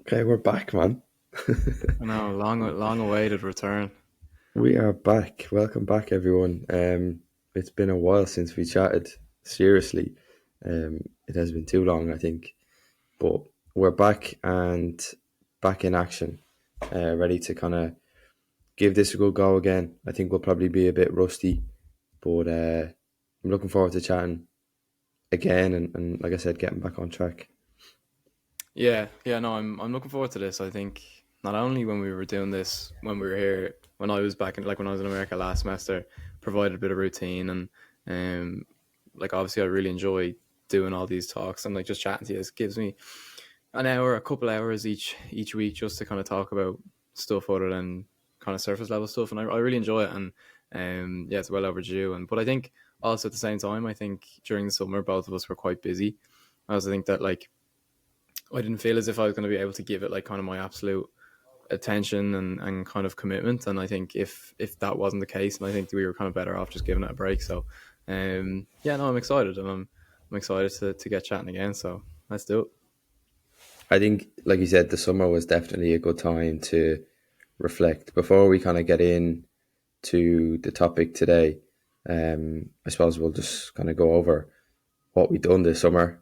Okay, we're back, man. I know, long awaited return. We are back. Welcome back, everyone. It's been a while since we chatted. Seriously, it has been too long, I think. But we're back and back in action, ready to kind of give this a good go again. I think we'll probably be a bit rusty, but I'm looking forward to chatting again and like I said, getting back on track. Yeah, no, I'm looking forward to this. I think not only when we were doing this when we were here, when I was back in when I was in America last semester, provided a bit of routine and obviously I really enjoy doing all these talks and like just chatting to you. It gives me an hour, a couple hours each week just to kind of talk about stuff other than kind of surface level stuff, and I really enjoy it. And yeah, it's well overdue. And but I think also at the same time, I think during the summer both of us were quite busy. I also think that I didn't feel as if I was going to be able to give it like kind of my absolute attention and kind of commitment. And I think if that wasn't the case, and I think we were kind of better off just giving it a break. So yeah, no, I'm excited, and I'm excited to get chatting again. So let's do it. I think, like you said, the summer was definitely a good time to reflect. Before we kind of get in to the topic today, I suppose we'll just kind of go over what we done this summer.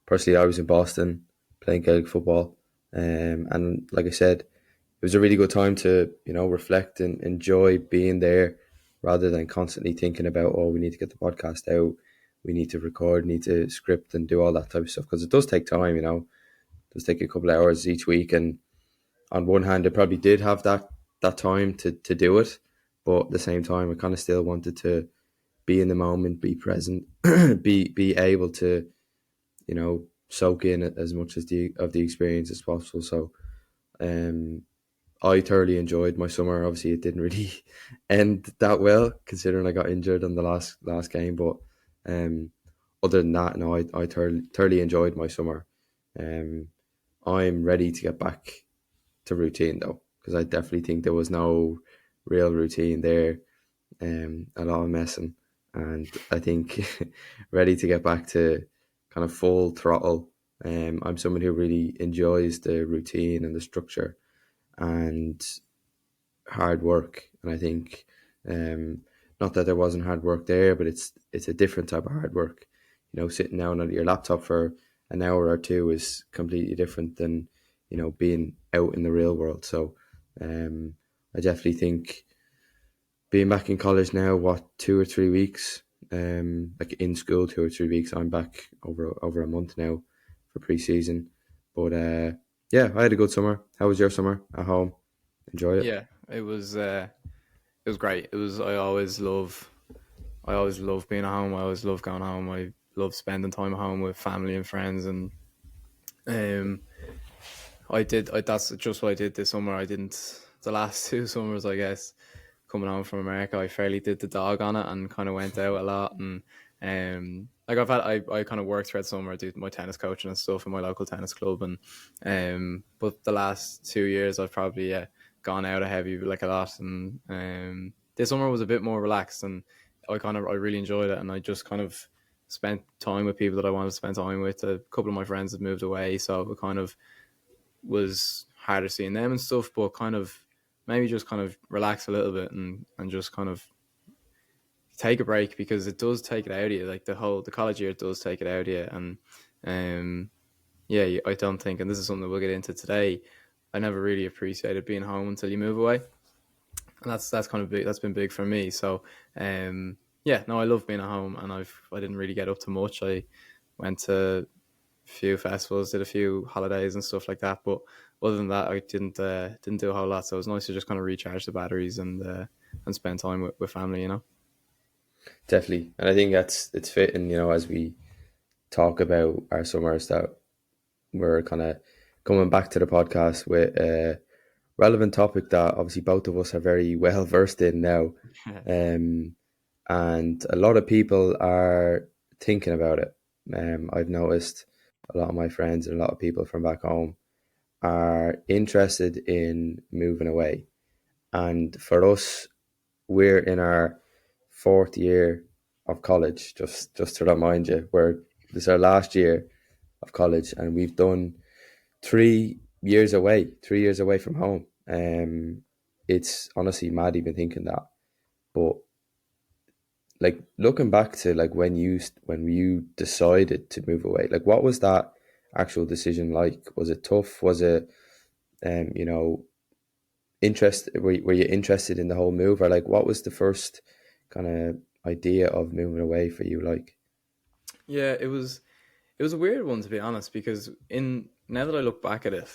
Personally, I was in Boston playing Gaelic football, and like I said, it was a really good time to reflect and enjoy being there, rather than constantly thinking about, oh, we need to get the podcast out, we need to record, need to script and do all that type of stuff, because it does take time. It does take a couple of hours each week, and on one hand, I probably did have that time to do it, but at the same time, I kind of still wanted to be in the moment, be present, be able to soak in as much as the experience as possible. So um, I thoroughly enjoyed my summer. Obviously, it didn't really end that well considering I got injured in the last game. But um, other than that, no, I thoroughly enjoyed my summer. Um, I'm ready to get back to routine though, because I definitely think there was no real routine there. A lot of messing, and I think ready to get back to kind of full throttle. I'm someone who really enjoys the routine and the structure and hard work, and I think not that there wasn't hard work there, but it's a different type of hard work. Sitting down at your laptop for an hour or two is completely different than being out in the real world. So I definitely think being back in college now, what, 2 or 3 weeks, like in school, 2 or 3 weeks. I'm back over a month now for pre-season, but yeah, I had a good summer. How was your summer at home? Enjoy it? Yeah, it was great. It was I always love being at home. I always love going home. I love spending time at home with family and friends. And um, that's just what I did this summer. I didn't the last 2 summers, I guess. Coming home from America, I fairly did the dog on it and kind of went out a lot. And I kind of worked throughout summer. I did my tennis coaching and stuff in my local tennis club. And but the last 2 years, I've probably gone out a heavy like a lot. And this summer was a bit more relaxed, and I really enjoyed it. And I just kind of spent time with people that I wanted to spend time with. A couple of my friends had moved away, so it kind of was harder seeing them and stuff. But kind of maybe just kind of relax a little bit and just kind of take a break, because it does take it out of you. Like the college year does take it out of you. And yeah, I don't think, and this is something that we'll get into today, I never really appreciated being home until you move away. And that's kind of big. That's been big for me. So yeah, no, I love being at home, and I didn't really get up to much. I went to a few festivals, did a few holidays and stuff like that. But other than that, I didn't do a whole lot. So it was nice to just kind of recharge the batteries and spend time with family. Definitely, and I think it's fitting. As we talk about our summers, that we're kind of coming back to the podcast with a relevant topic that obviously both of us are very well versed in now. Um, and a lot of people are thinking about it. I've noticed a lot of my friends and a lot of people from back home are interested in moving away. And for us, we're in our fourth year of college. Just to remind you, this is our last year of college, and we've done three. years away, 3 years away from home. It's honestly mad even thinking that. But like looking back to like when you decided to move away, like what was that actual decision like? Was it tough? Was it you know, interest? Were you interested in the whole move, or like what was the first kind of idea of moving away for you? Like, Yeah, it was a weird one to be honest because in now that I look back at it,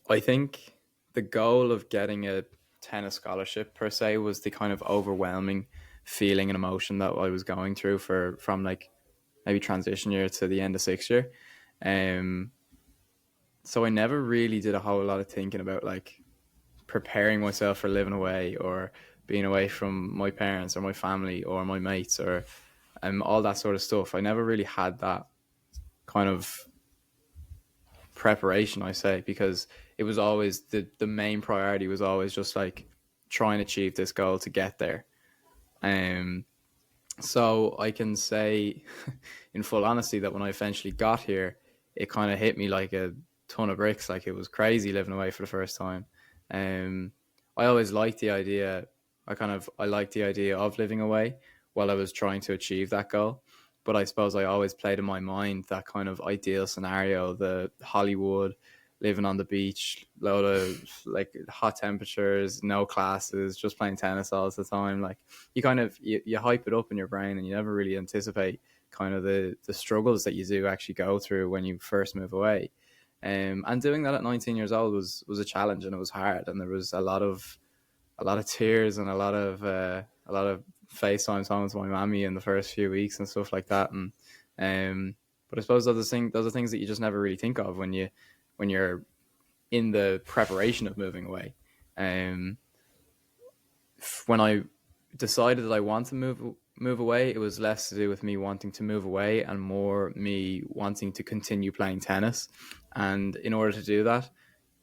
I think the goal of getting a tennis scholarship per se was the kind of overwhelming feeling and emotion that I was going through for from like maybe transition year to the end of sixth year. Um, so I never really did a whole lot of thinking about like preparing myself for living away or being away from my parents or my family or my mates or all that sort of stuff. I never really had that kind of preparation, I say, because it was always the main priority was always just like try and achieve this goal to get there. Um, so I can say, in full honesty, that when I eventually got here, it kind of hit me like a ton of bricks. Like it was crazy living away for the first time. Um, I always liked the idea. I liked the idea of living away while I was trying to achieve that goal. But I suppose I always played in my mind that kind of ideal scenario, the Hollywood, living on the beach, load of like hot temperatures, no classes, just playing tennis all the time. Like you kind of you hype it up in your brain and you never really anticipate kind of the struggles that you do actually go through when you first move away. And doing that at 19 years old was a challenge and it was hard and there was a lot of tears and a lot of FaceTimes home to my mammy in the first few weeks and stuff like that. And but I suppose those are things that you just never really think of when you're in the preparation of moving away. Um, when I decided that I want to move away, it was less to do with me wanting to move away and more me wanting to continue playing tennis. And in order to do that,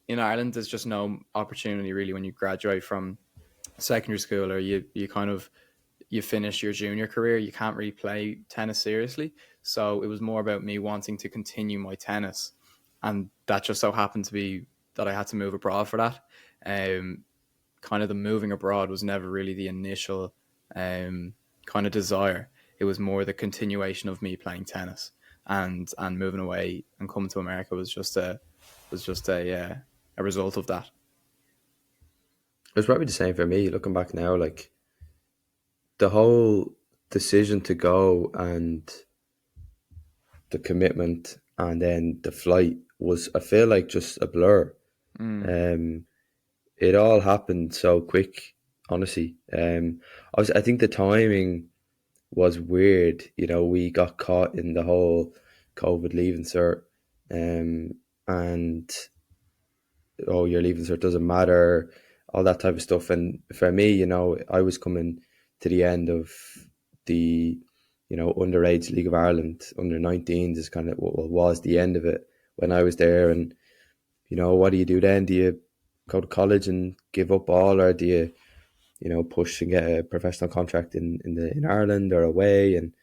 in Ireland, there's just no opportunity really when you graduate from secondary school or you kind of you finish your junior career, you can't really play tennis seriously. So it was more about me wanting to continue my tennis, and that just so happened to be that I had to move abroad for that. Um, Kind of the moving abroad was never really the initial kind of desire. It was more the continuation of me playing tennis, and moving away and coming to America was just a result of that. it was probably the same for me. Looking back now, like the whole decision to go and the commitment and then the flight was, I feel like, just a blur. Mm. Um, it all happened so quick, honestly. I think the timing was weird. You know, we got caught in the whole COVID leaving cert, and oh, your leaving cert doesn't matter, all that type of stuff. And for me, you know, I was coming to the end of the, you know, underage League of Ireland, under 19s is kind of what was the end of it when I was there. And, you know, what do you do then? Do you go to college and give up all, or do you know, push and get a professional contract in Ireland or away? And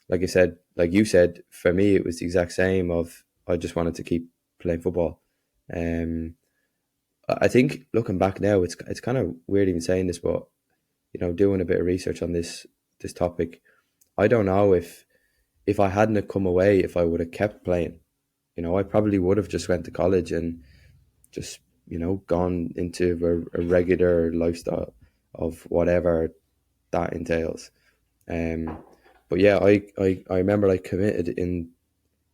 like I said, like you said, for me, it was the exact same of I just wanted to keep playing football. Um, I think looking back now, it's kind of weird even saying this, but you know, doing a bit of research on this topic, I don't know if I hadn't have come away, if I would have kept playing. You know, I probably would have just went to college and just, you know, gone into a regular lifestyle of whatever that entails. Um, but yeah, I remember I committed in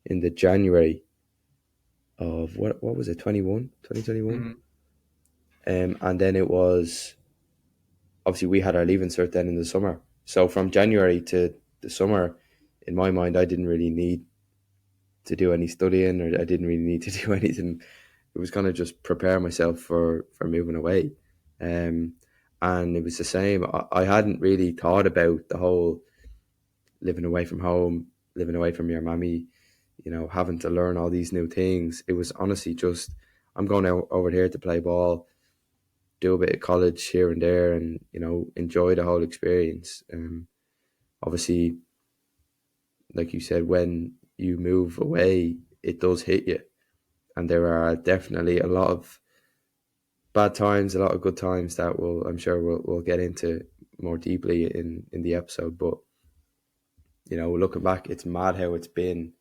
the January of what was it, 2021. Mm-hmm. And then it was, obviously we had our leaving cert then in the summer. So from January to the summer, in my mind, I didn't really need to do any studying, or I didn't really need to do anything. It was kind of just prepare myself for moving away. Um, and it was the same. I hadn't really thought about the whole living away from home, living away from your mammy, you know, having to learn all these new things. It was honestly just, I'm going out over here to play ball, do a bit of college here and there, and you know, enjoy the whole experience. Obviously, like you said, when you move away, it does hit you, and there are definitely a lot of bad times, a lot of good times that I'm sure we'll get into more deeply in the episode. But looking back, it's mad how it's been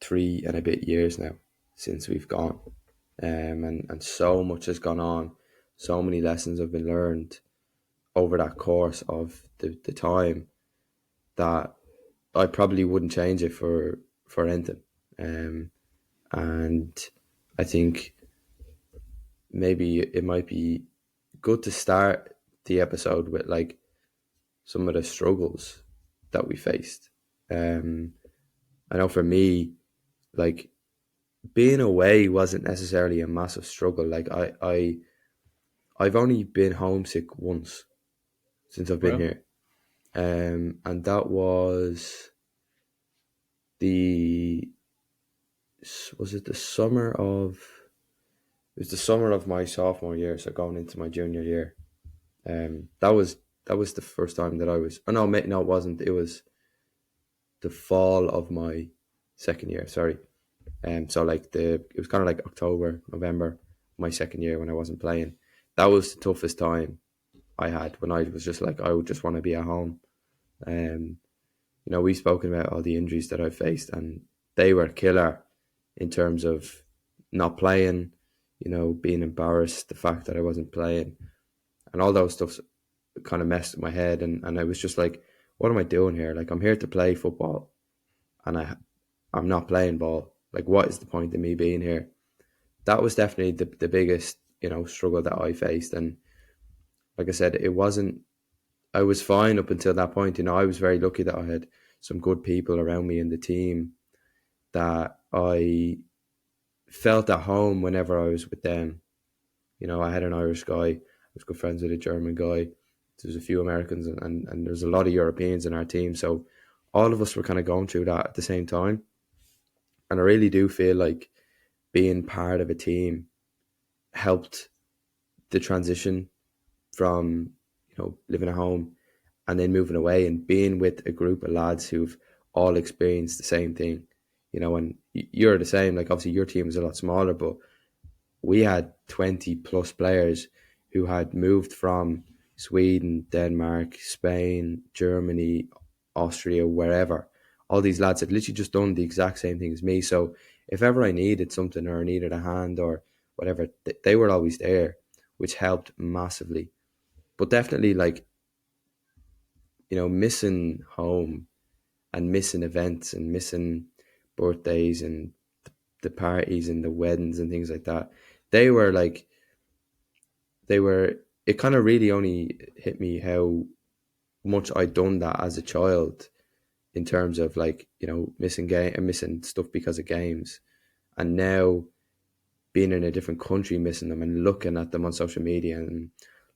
3 and a bit years now since we've gone, and so much has gone on, so many lessons have been learned over that course of the time that I probably wouldn't change it for anything. Um, and I think maybe it might be good to start the episode with like some of the struggles that we faced. Um, I know for me, like being away wasn't necessarily a massive struggle. Like I've only been homesick once since I've been Well, here, and that the was it the summer of it was the summer of my sophomore year, so going into my junior year. That was the first time that I was. Oh no, no, it wasn't. It was the fall of my second year. Sorry. So like it was kind of like October, November, my second year when I wasn't playing. That was the toughest time I had when I was just like I would just want to be at home. Um, we've spoken about all the injuries that I faced, and they were killer in terms of not playing. Being embarrassed, the fact that I wasn't playing, and all those stuff kind of messed with my head, and I was just like, what am I doing here? Like I'm here to play football, and I'm not playing ball. Like what is the point of me being here? That was definitely the biggest struggle that I faced, and like I said, it wasn't. I was fine up until that point. I was very lucky that I had some good people around me in the team that I felt at home whenever I was with them. I had an Irish guy. I was good friends with a German guy. There's a few Americans, and there's a lot of Europeans in our team. So all of us were kind of going through that at the same time. And I really do feel like being part of a team helped the transition from, living at home and then moving away and being with a group of lads who've all experienced the same thing. And you're the same. Like obviously your team is a lot smaller, but we had 20 plus players who had moved from Sweden, Denmark, Spain, Germany, Austria, wherever. All these lads had literally just done the exact same thing as me. So if ever I needed something or needed a hand or whatever, they were always there, which helped massively. But definitely, like, missing home and missing events and missing birthdays and the parties and the weddings and things like that, they were like, it kind of really only hit me how much I'd done that as a child in terms of like, missing game and missing stuff because of games. And now being in a different country, missing them and looking at them on social media and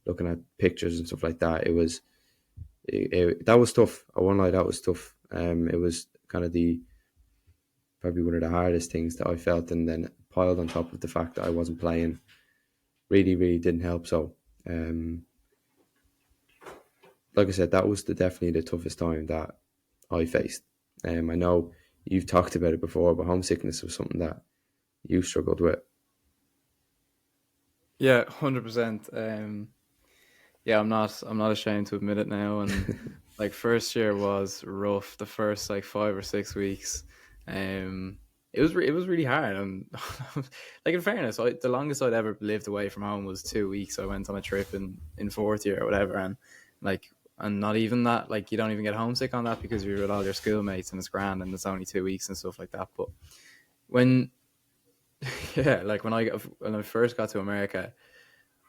looking at pictures and stuff like that, that was tough. I won't lie, that was tough. It was kind of probably one of the hardest things that I felt, and then piled on top of the fact that I wasn't playing, really, really didn't help. So, like I said, that was definitely the toughest time that I faced. I know you've talked about it before, but homesickness was something that you struggled with. yeah, 100%. Yeah, I'm not ashamed to admit it now. And like first year was rough. The first like 5 or 6 weeks, um, it was really hard. And like in fairness, the longest I'd ever lived away from home was 2 weeks. I went on a trip in fourth year or whatever, and like and not even that. Like you don't even get homesick on that because you're with all your schoolmates and it's grand and it's only 2 weeks and stuff like that. But when yeah, like when I first got to America,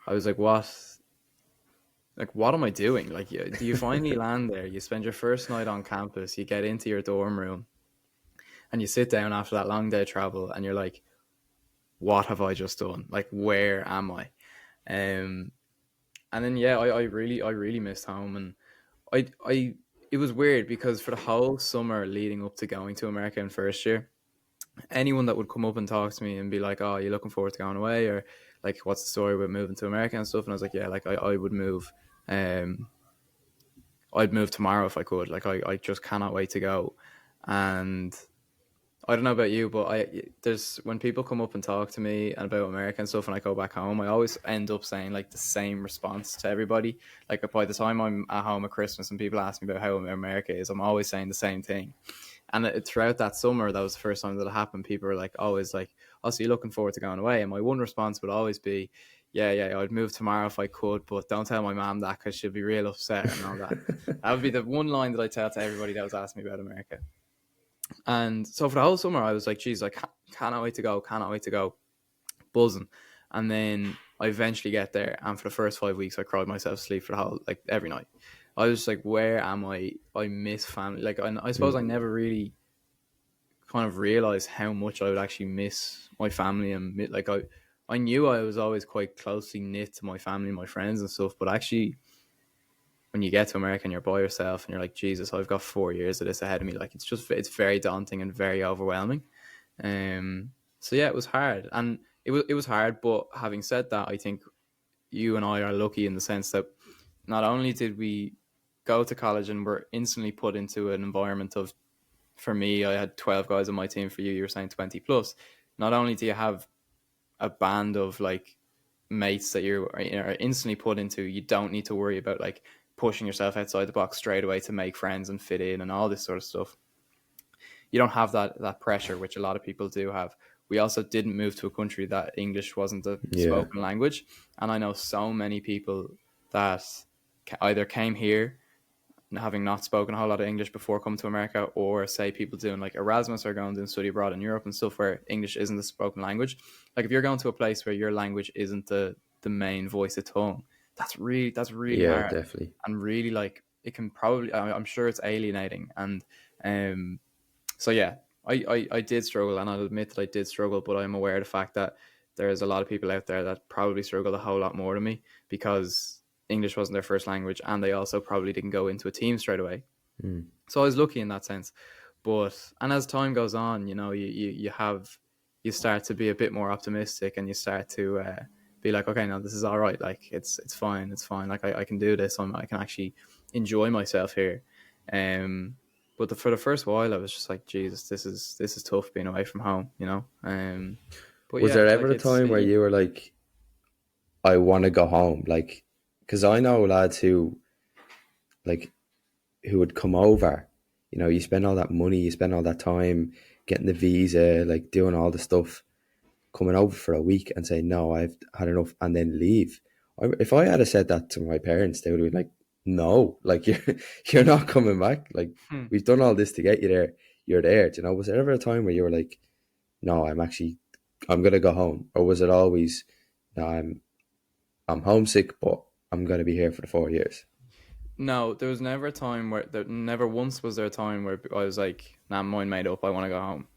I was like, what am I doing? Like, do you finally land there? You spend your first night on campus, you get into your dorm room, and you sit down after that long day of travel, and you're like, what have I just done? Like, where am I? Um, and then yeah, I really missed home, and it was weird because for the whole summer leading up to going to America in first year, anyone that would come up and talk to me and be like, "Oh, you looking forward to going away?" or like, "What's the story with moving to America and stuff?" And I was like, "Yeah, like I would move." Um, I'd move tomorrow if I could. Like I just cannot wait to go. And I don't know about you, but there's when people come up and talk to me about America and stuff, and I go back home, I always end up saying like the same response to everybody. Like by the time I'm at home at Christmas and people ask me about how America is, I'm always saying the same thing. And throughout that summer, that was the first time that it happened. People were like, always like, "Oh, so you're looking forward to going away?" And my one response would always be, "Yeah, yeah, I'd move tomorrow if I could, but don't tell my mom that because she'll be real upset and all that." That would be the one line that I tell to everybody that was asking me about America. And so for the whole summer, I was like, "Geez, I cannot wait to go, cannot wait to go, buzzing." And then I eventually get there, and for the first 5 weeks, I cried myself to sleep for the whole like every night. I was just like, "Where am I? I miss family." Like, I suppose I Mm. never really kind of realized how much I would actually miss my family and like I knew I was always quite closely knit to my family, my friends and stuff. But actually, when you get to America and you're by yourself and you're like, Jesus, I've got 4 years of this ahead of me. Like it's very daunting and very overwhelming. So yeah, it was hard, and it was hard. But having said that, I think you and I are lucky in the sense that not only did we go to college and were instantly put into an environment of, for me, I had 12 guys on my team. For you, you were saying 20 plus. Not only do you have a band of like mates that you are instantly put into, you don't need to worry about like pushing yourself outside the box straight away to make friends and fit in and all this sort of stuff. You don't have that pressure, which a lot of people do have. We also didn't move to a country that English wasn't a Yeah. spoken language, and I know so many people that either came here having not spoken a whole lot of English before coming to America, or say people doing like Erasmus or going to study abroad in Europe and stuff where English isn't the spoken language. Like if you're going to a place where your language isn't the main voice of tongue, that's really Yeah, hard, definitely. and really like it can probably, I'm sure it's alienating. And um so yeah, I did struggle, and I'll admit that I did struggle, but I'm aware of the fact that there's a lot of people out there that probably struggled a whole lot more than me because English wasn't their first language, and they also probably didn't go into a team straight away. Mm. So I was lucky in that sense. But and as time goes on, you start to be a bit more optimistic, and you start to be like, okay, no, this is all right. Like it's fine, it's fine. Like I can do this. I can actually enjoy myself here. Um, but for the first while, I was just like, Jesus, this is tough being away from home, you know. But Was yeah, there ever like a it's time where you were like, I want to go home? Like, because I know lads like, who would come over. You know, you spend all that money, you spend all that time getting the visa, like doing all the stuff, coming over for a week and saying, no, I've had enough, and then leave. If I had said that to my parents, they would be like, no, like you're not coming back. Like Hmm. we've done all this to get you there. You're there. Do you know, was there ever a time where you were like, no, I'm gonna go home, or was it always, no, I'm homesick, but I'm gonna be here for the 4 years? No, there was never a time where there never once was there a time where I was like, "Nah, mine made up. I want to go home,"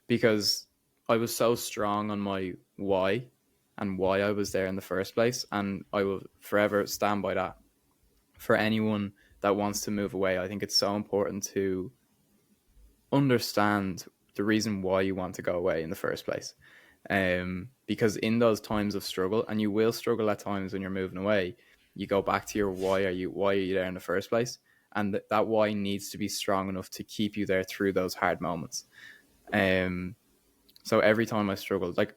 because I was so strong on my why and why I was there in the first place, and I will forever stand by that. For anyone that wants to move away, I think it's so important to understand the reason why you want to go away in the first place. Because in those times of struggle, and you will struggle at times when you're moving away, you go back to your why are you there in the first place, and that why needs to be strong enough to keep you there through those hard moments. Um, so every time I struggled, like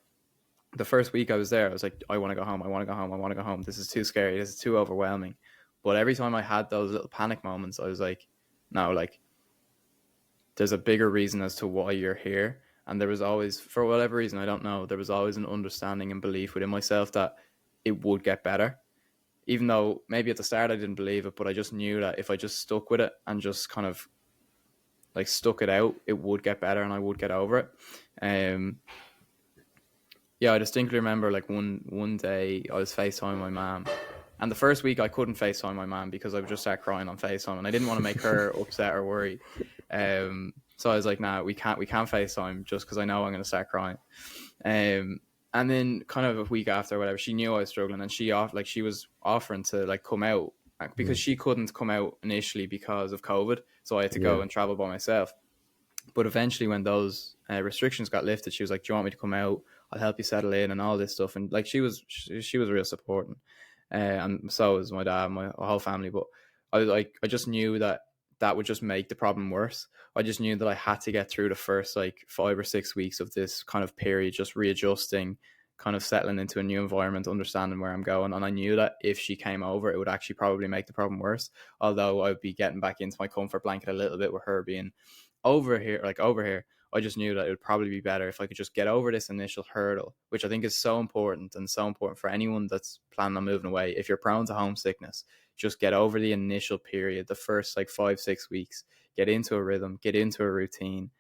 the first week I was there, I was like, I want to go home, I want to go home, I want to go home. This is too scary. This is too overwhelming. But every time I had those little panic moments, I was like, no, like there's a bigger reason as to why you're here. And there was always, for whatever reason, I don't know, there was always an understanding and belief within myself that it would get better. Even though maybe at the start I didn't believe it, but I just knew that if I just stuck with it and just kind of like stuck it out, it would get better and I would get over it. Um, yeah, I distinctly remember like one day I was FaceTiming my mom, and the first week I couldn't FaceTime my mom because I would just start crying on FaceTime, and I didn't want to make her upset or worried. So I was like, "Nah, we can't FaceTime just because I know I'm going to start crying." Um, and then kind of a week after, or whatever, she knew I was struggling, and she was offering to like come out because Mm. she couldn't come out initially because of COVID, so I had to go Yeah. and travel by myself. But eventually, when those restrictions got lifted, she was like, "Do you want me to come out? I'll help you settle in and all this stuff." And like she was real supporting, and so was my dad, my whole family. But I just knew that that would just make the problem worse. I just knew that I had to get through the first like 5 or 6 weeks of this kind of period, just readjusting, kind of settling into a new environment, understanding where I'm going. And I knew that if she came over, it would actually probably make the problem worse. Although I'd be getting back into my comfort blanket a little bit with her being over here. I just knew that it would probably be better if I could just get over this initial hurdle, which I think is so important and so important for anyone that's planning on moving away. If you're prone to homesickness, just get over the initial period, the first like 5 6 weeks, get into a rhythm, get into a routine,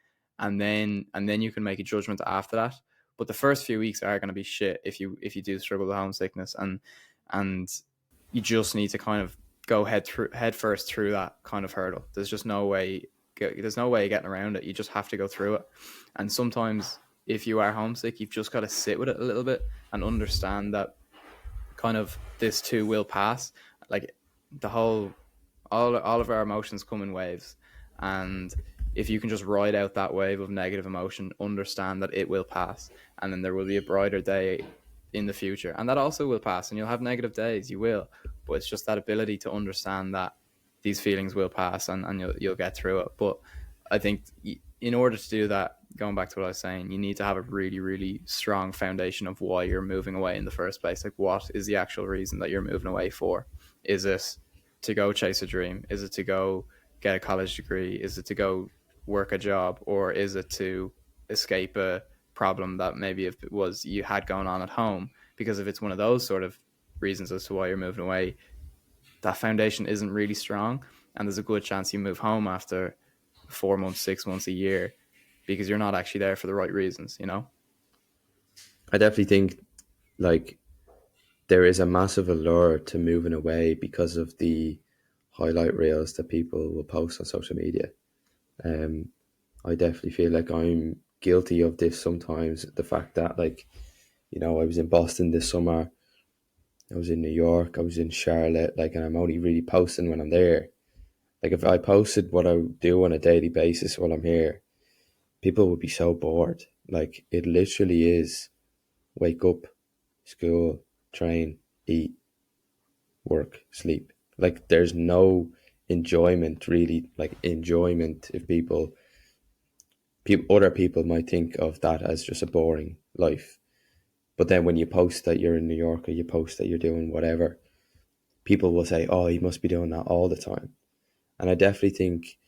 and then you can make a judgment after that. But the first few weeks are going to be shit if you do struggle with homesickness, and you just need to kind of go head first through that kind of hurdle. There's no way of getting around it. You just have to go through it. And sometimes if you are homesick, you've just got to sit with it a little bit and understand that kind of this too will pass. Like the whole all of our emotions come in waves, and if you can just ride out that wave of negative emotion, understand that it will pass, and then there will be a brighter day in the future, and that also will pass, and you'll have negative days, you will, but it's just that ability to understand that these feelings will pass, and you'll get through it. But I think in order to do that, going back to what I was saying, you need to have a really, really strong foundation of why you're moving away in the first place. Like, what is the actual reason that you're moving away for? Is it to go chase a dream? Is it to go get a college degree? Is it to go work a job? Or is it to escape a problem that maybe if it was you had going on at home? Because if it's one of those sort of reasons as to why you're moving away, that foundation isn't really strong, and there's a good chance you move home after 4 months, 6 months, a year, because you're not actually there for the right reasons, you know? I definitely think like there is a massive allure to moving away because of the highlight reels that people will post on social media. Um, I definitely feel like I'm guilty of this sometimes. The fact that, like, I was in Boston this summer, I was in New York, I was in Charlotte, like, and I'm only really posting when I'm there. Like, if I posted what I do on a daily basis while I'm here, people would be so bored. Like, it literally is wake up, school, train, eat, work, sleep. Like, there's no enjoyment really. Like, enjoyment, if other people might think of that as just a boring life. But then when you post that you're in New York, or you post that you're doing whatever, people will say, "Oh, you must be doing that all the time." And I definitely think,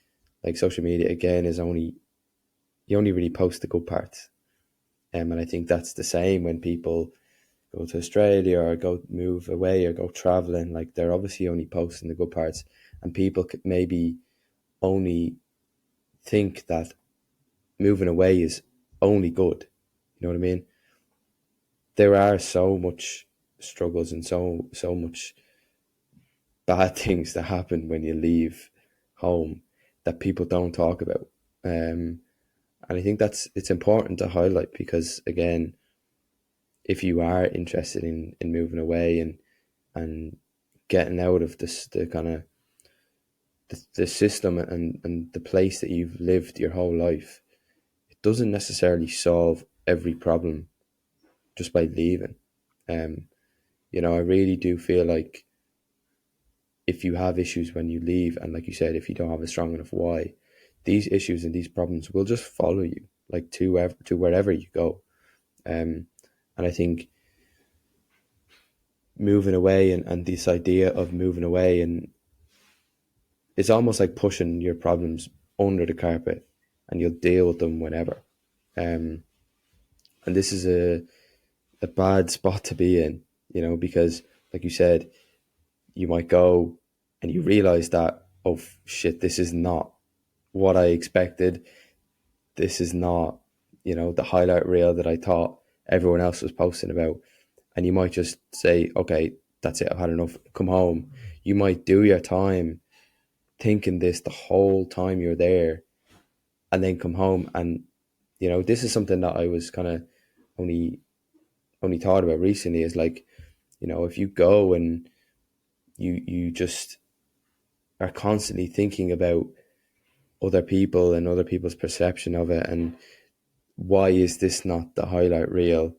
like, social media again is only you only really post the good parts. And I think that's the same when people go to Australia or go move away or go traveling. Like, they're obviously only posting the good parts, and people could maybe only think that moving away is only good. You know what I mean? There are so much struggles and so much bad things that happen when you leave home that people don't talk about. And I think it's important to highlight, because again, if you are interested in moving away and getting out of this the kind of the system and the place that you've lived your whole life, it doesn't necessarily solve every problem just by leaving. Um, I really do feel like if you have issues when you leave, and like you said, if you don't have a strong enough why, these issues and these problems will just follow you, like, to wherever you go. And I think moving away, and this idea of moving away, and it's almost like pushing your problems under the carpet, and you'll deal with them whenever. Um, and this is a bad spot to be in, because like you said, you might go and you realize that, oh shit, this is not what I expected. This is not, the highlight reel that I thought everyone else was posting about. And you might just say, okay, that's it, I've had enough, come home. You might do your time thinking this the whole time you're there, and then come home. And, this is something that I was kind of only thought about recently, is like, if you go and you just are constantly thinking about other people and other people's perception of it, and why is this not the highlight reel,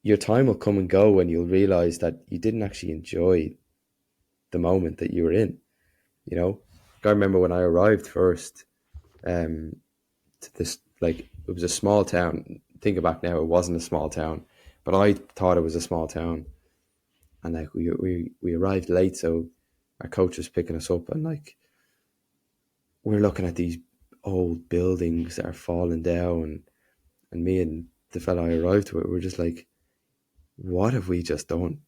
your time will come and go, and you'll realize that you didn't actually enjoy the moment that you were in. I remember when I arrived first, to this, like, it was a small town. Thinking back now, it wasn't a small town, but I thought it was a small town. And like we arrived late, so our coach was picking us up, and like we're looking at these old buildings that are falling down, and me and the fella I arrived with were just like, what have we just done?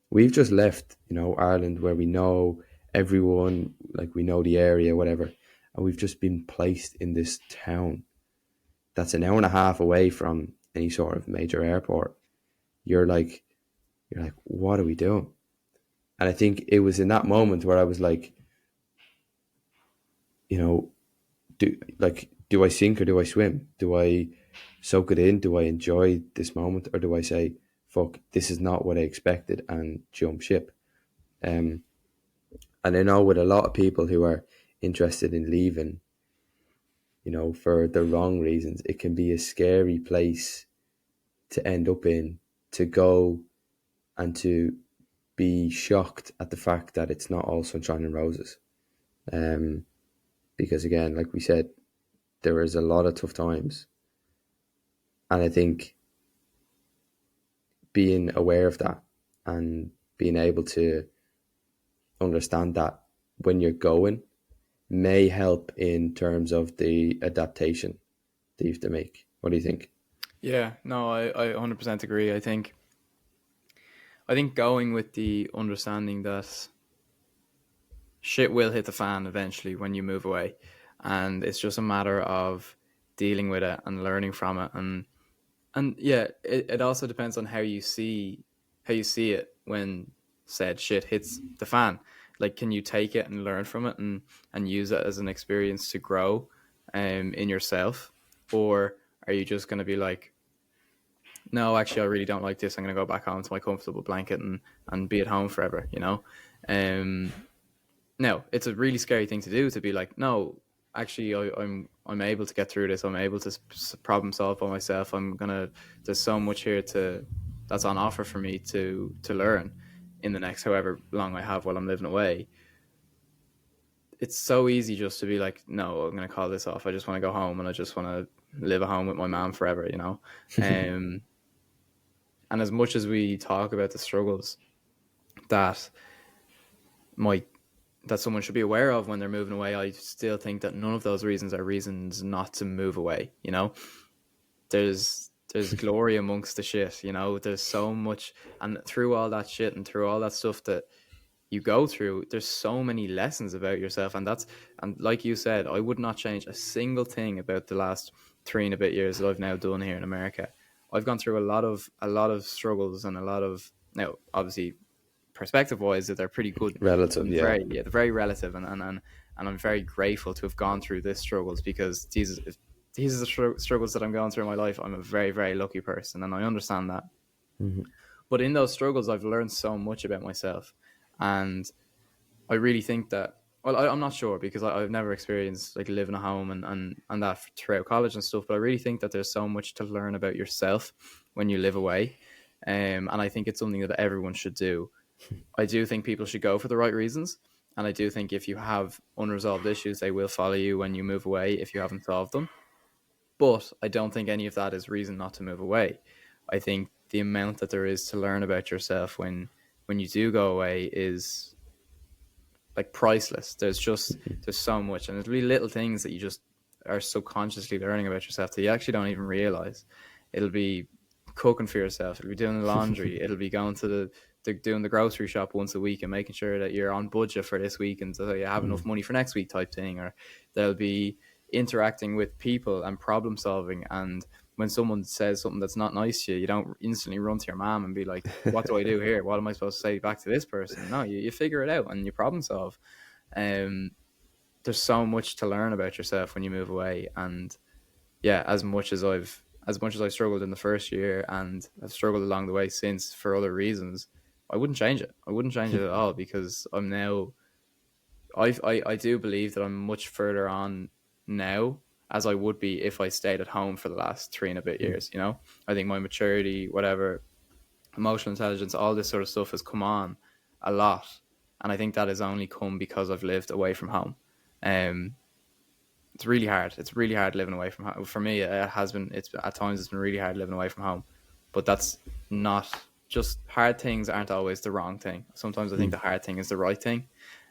We've just left, Ireland, where we know everyone, like we know the area, whatever, and we've just been placed in this town that's an hour and a half away from any sort of major airport. You're like, what are we doing? And I think it was in that moment where I was like, you know, do I sink or do I swim? Do I soak it in? Do I enjoy this moment, or do I say, fuck, this is not what I expected, and jump ship? Um, and I know with a lot of people who are interested in leaving, for the wrong reasons, it can be a scary place to end up in, to go and to be shocked at the fact that it's not all sunshine and roses. Um, because again, like we said, there is a lot of tough times, and I think being aware of that and being able to understand that when you're going may help in terms of the adaptation that you have to make. What do you think? Yeah, no, I 100% agree. I think going with the understanding that shit will hit the fan eventually when you move away, and it's just a matter of dealing with it and learning from it. And yeah, it also depends on how you see it when said shit hits the fan. Like, can you take it and learn from it and use it as an experience to grow in yourself, or are you just going to be like, no, actually, I really don't like this. I'm going to go back home to my comfortable blanket and be at home forever. Um, no, it's a really scary thing to do, to be like, no, actually, I'm able to get through this. I'm able to problem solve by myself. There's so much here that's on offer for me to learn in the next however long I have while I'm living away. It's so easy just to be like, no, I'm going to call this off. I just want to go home and I just want to live at home with my mom forever. Um, and as much as we talk about the struggles that might that someone should be aware of when they're moving away, I still think that none of those reasons are reasons not to move away. There's glory amongst the shit. There's so much, and through all that shit and through all that stuff that you go through, there's so many lessons about yourself, and like you said, I would not change a single thing about the last 3 and a bit years that I've now done here in America. I've gone through a lot of struggles and a lot of, now obviously perspective wise, that they're pretty good. Relative, yeah. They're very relative, and I'm very grateful to have gone through these struggles, because if these are the struggles that I'm going through in my life, I'm a very, very lucky person, and I understand that. Mm-hmm. But in those struggles, I've learned so much about myself, and I really think that. Well, I'm not sure, because I've never experienced like living at home and that throughout college and stuff. But I really think that there's so much to learn about yourself when you live away, and I think it's something that everyone should do. I do think people should go for the right reasons. And I do think if you have unresolved issues, they will follow you when you move away if you haven't solved them. But I don't think any of that is reason not to move away. I think the amount that there is to learn about yourself when you do go away is like priceless. There's so much, and there's really little things that you just are subconsciously learning about yourself that you actually don't even realize. It'll be cooking for yourself. It'll be doing the laundry. It'll be going to doing the grocery shop once a week and making sure that you're on budget for this week and so you have enough money for next week type thing. Or there'll be interacting with people and problem solving. And when someone says something that's not nice to you, you don't instantly run to your mom and be like, what do I do here? What am I supposed to say back to this person? No, you figure it out and you problem solve. Um, there's so much to learn about yourself when you move away. And yeah, as much as I struggled in the first year, and I've struggled along the way since for other reasons, I wouldn't change it. I wouldn't change it at all, because I'm now. I do believe that I'm much further on now as I would be if I stayed at home for the last 3 and a bit years. I think my maturity, whatever, emotional intelligence, all this sort of stuff has come on a lot, and I think that has only come because I've lived away from home. Um, it's really hard. It's really hard living away from home. For me, it has been. It's at times it's been really hard living away from home, but that's not just hard things aren't always the wrong thing. Sometimes I think the hard thing is the right thing,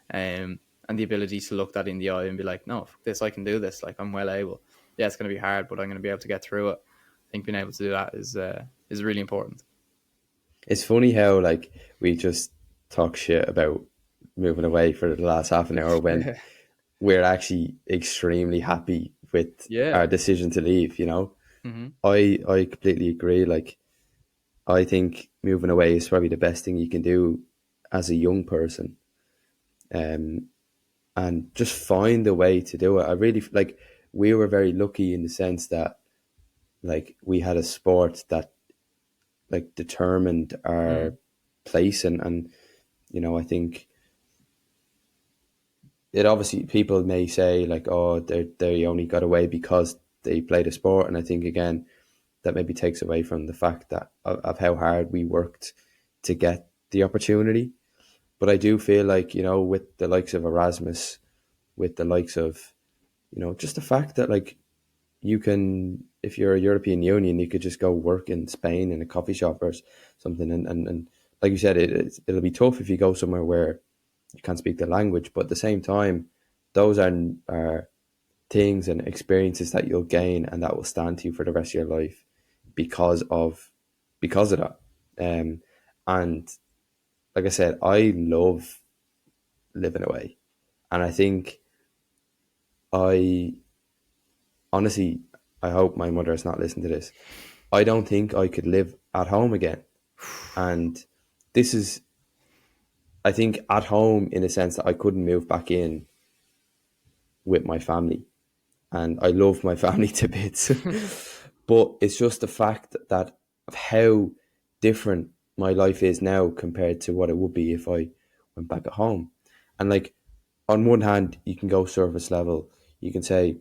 and the ability to look that in the eye and be like, no, fuck this, I can do this. Like I'm well able. Yeah, it's going to be hard, but I'm going to be able to get through it. I think being able to do that is really important. It's funny how like we just talk shit about moving away for the last half an hour when we're actually extremely happy with Yeah. our decision to leave, you know. Hmm. I completely agree. Like I think moving away is probably the best thing you can do as a young person. Um and just find a way to do it. I really like we were very lucky in the sense that like we had a sport that like determined our Mm. place and you know I think it obviously people may say like oh they only got away because they played a sport, and I think again that maybe takes away from the fact that of how hard we worked to get the opportunity. But I do feel like you know with the likes of Erasmus, with the likes of you know just the fact that like you can if you're a European Union you could just go work in Spain in a coffee shop or something, and like you said it'll be tough if you go somewhere where you can't speak the language, but at the same time those are things and experiences that you'll gain and that will stand to you for the rest of your life because of because of that. And like I said, I love living away, and I think I honestly I hope my mother is not listening to this. I don't think I could live at home again, and this is I think at home in a sense that I couldn't move back in with my family, and I love my family to bits. But it's just the fact that of how different my life is now compared to what it would be if I went back at home. And like on one hand, you can go service level. You can say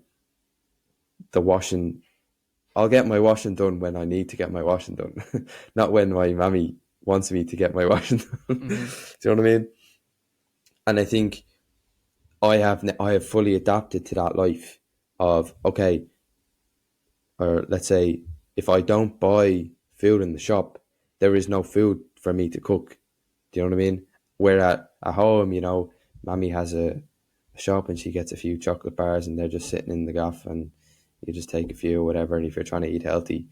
the washing. I'll get my washing done when I need to get my washing done, not when my mammy wants me to get my washing done. Do Hmm. you know what I mean? And I think I have fully adapted to that life of okay, or let's say if I don't buy food in the shop, there is no food for me to cook. Do you know what I mean? Where at home, you know, Mammy has a shop and she gets a few chocolate bars and they're just sitting in the gaff and you just take a few or whatever. And if you're trying to eat healthy,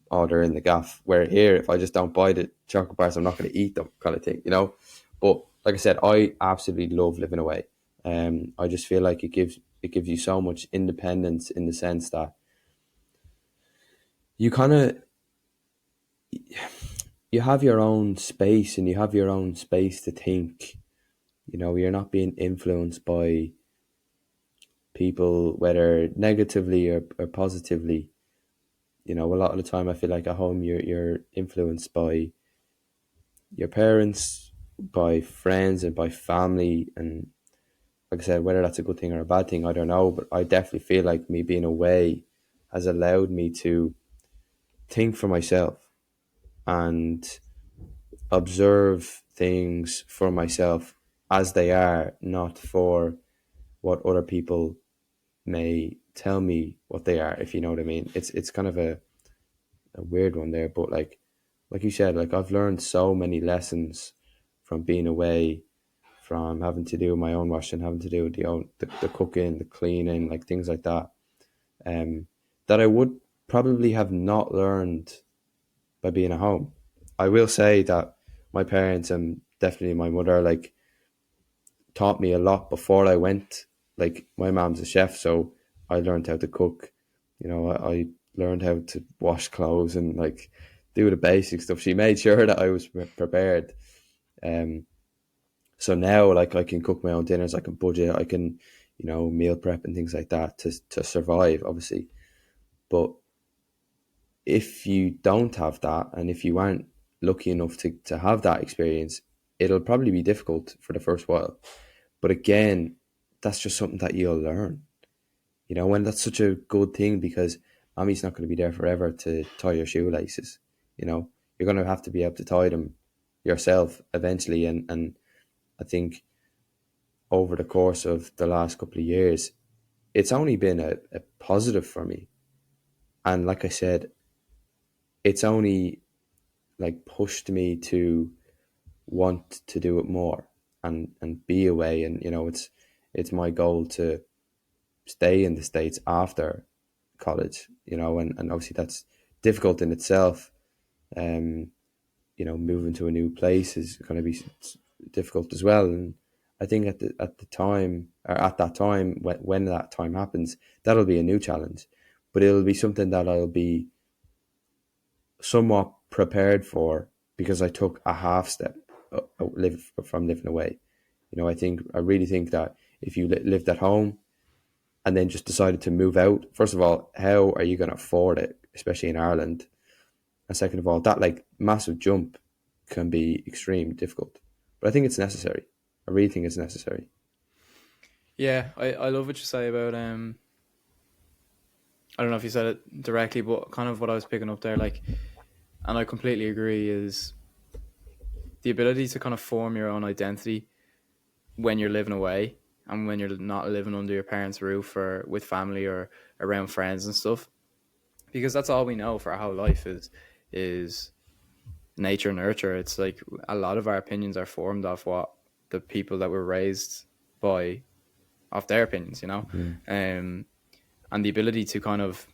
order in the gaff. Where here, if I just don't buy the chocolate bars, I'm not going to eat them, kind of thing, you know. But like I said, I absolutely love living away. I just feel like it gives you so much independence in the sense that you kind of you have your own space and you have your own space to think. You know, you're not being influenced by people, whether negatively or positively. You know, a lot of the time I feel like at home you're influenced by your parents, by friends and by family, and like I said, whether that's a good thing or a bad thing, I don't know. But I definitely feel like me being away has allowed me to think for myself and observe things for myself as they are, not for what other people may tell me what they are, if you know what I mean. It's kind of a weird one there, but like you said, like I've learned so many lessons from being away, from having to do my own washing, having to do the cooking, the cleaning, like things like that. Um that I would probably have not learned by being at home. I will say that my parents and definitely my mother like taught me a lot before I went. Like my mom's a chef, so I learned how to cook. You know, I learned how to wash clothes and like do the basic stuff. She made sure that I was prepared. Um, so now like I can cook my own dinners, I can budget, I can, you know, meal prep and things like that to survive, obviously. But if you don't have that, and if you aren't lucky enough to have that experience, it'll probably be difficult for the first while. But again, that's just something that you'll learn, you know, and that's such a good thing because mommy's not going to be there forever to tie your shoelaces. You know, you're going to have to be able to tie them yourself eventually. And I think over the course of the last couple of years, it's only been a positive for me. And like I said, it's only like pushed me to want to do it more and be away. And it's my goal to stay in the States after college, and obviously that's difficult in itself. Um, moving to a new place is going to be difficult as well. And I think at the time, or at that time, when that time happens, that'll be a new challenge, but it'll be something that I'll be somewhat prepared for because I took a half step from living away. I really think that if you lived at home and then just decided to move out, first of all, how are you going to afford it, especially in Ireland? And second of all, that like massive jump can be extremely difficult. But I think it's necessary. I really think it's necessary. Yeah, I love what you say about I don't know if you said it directly, but kind of what I was picking up there, like, and I completely agree, is the ability to kind of form your own identity when you're living away and when you're not living under your parents' roof or with family or around friends and stuff. Because that's all we know for our whole life is nature nurture. It's like a lot of our opinions are formed off what the people that were raised by, off their opinions, Mm. and the ability to kind of,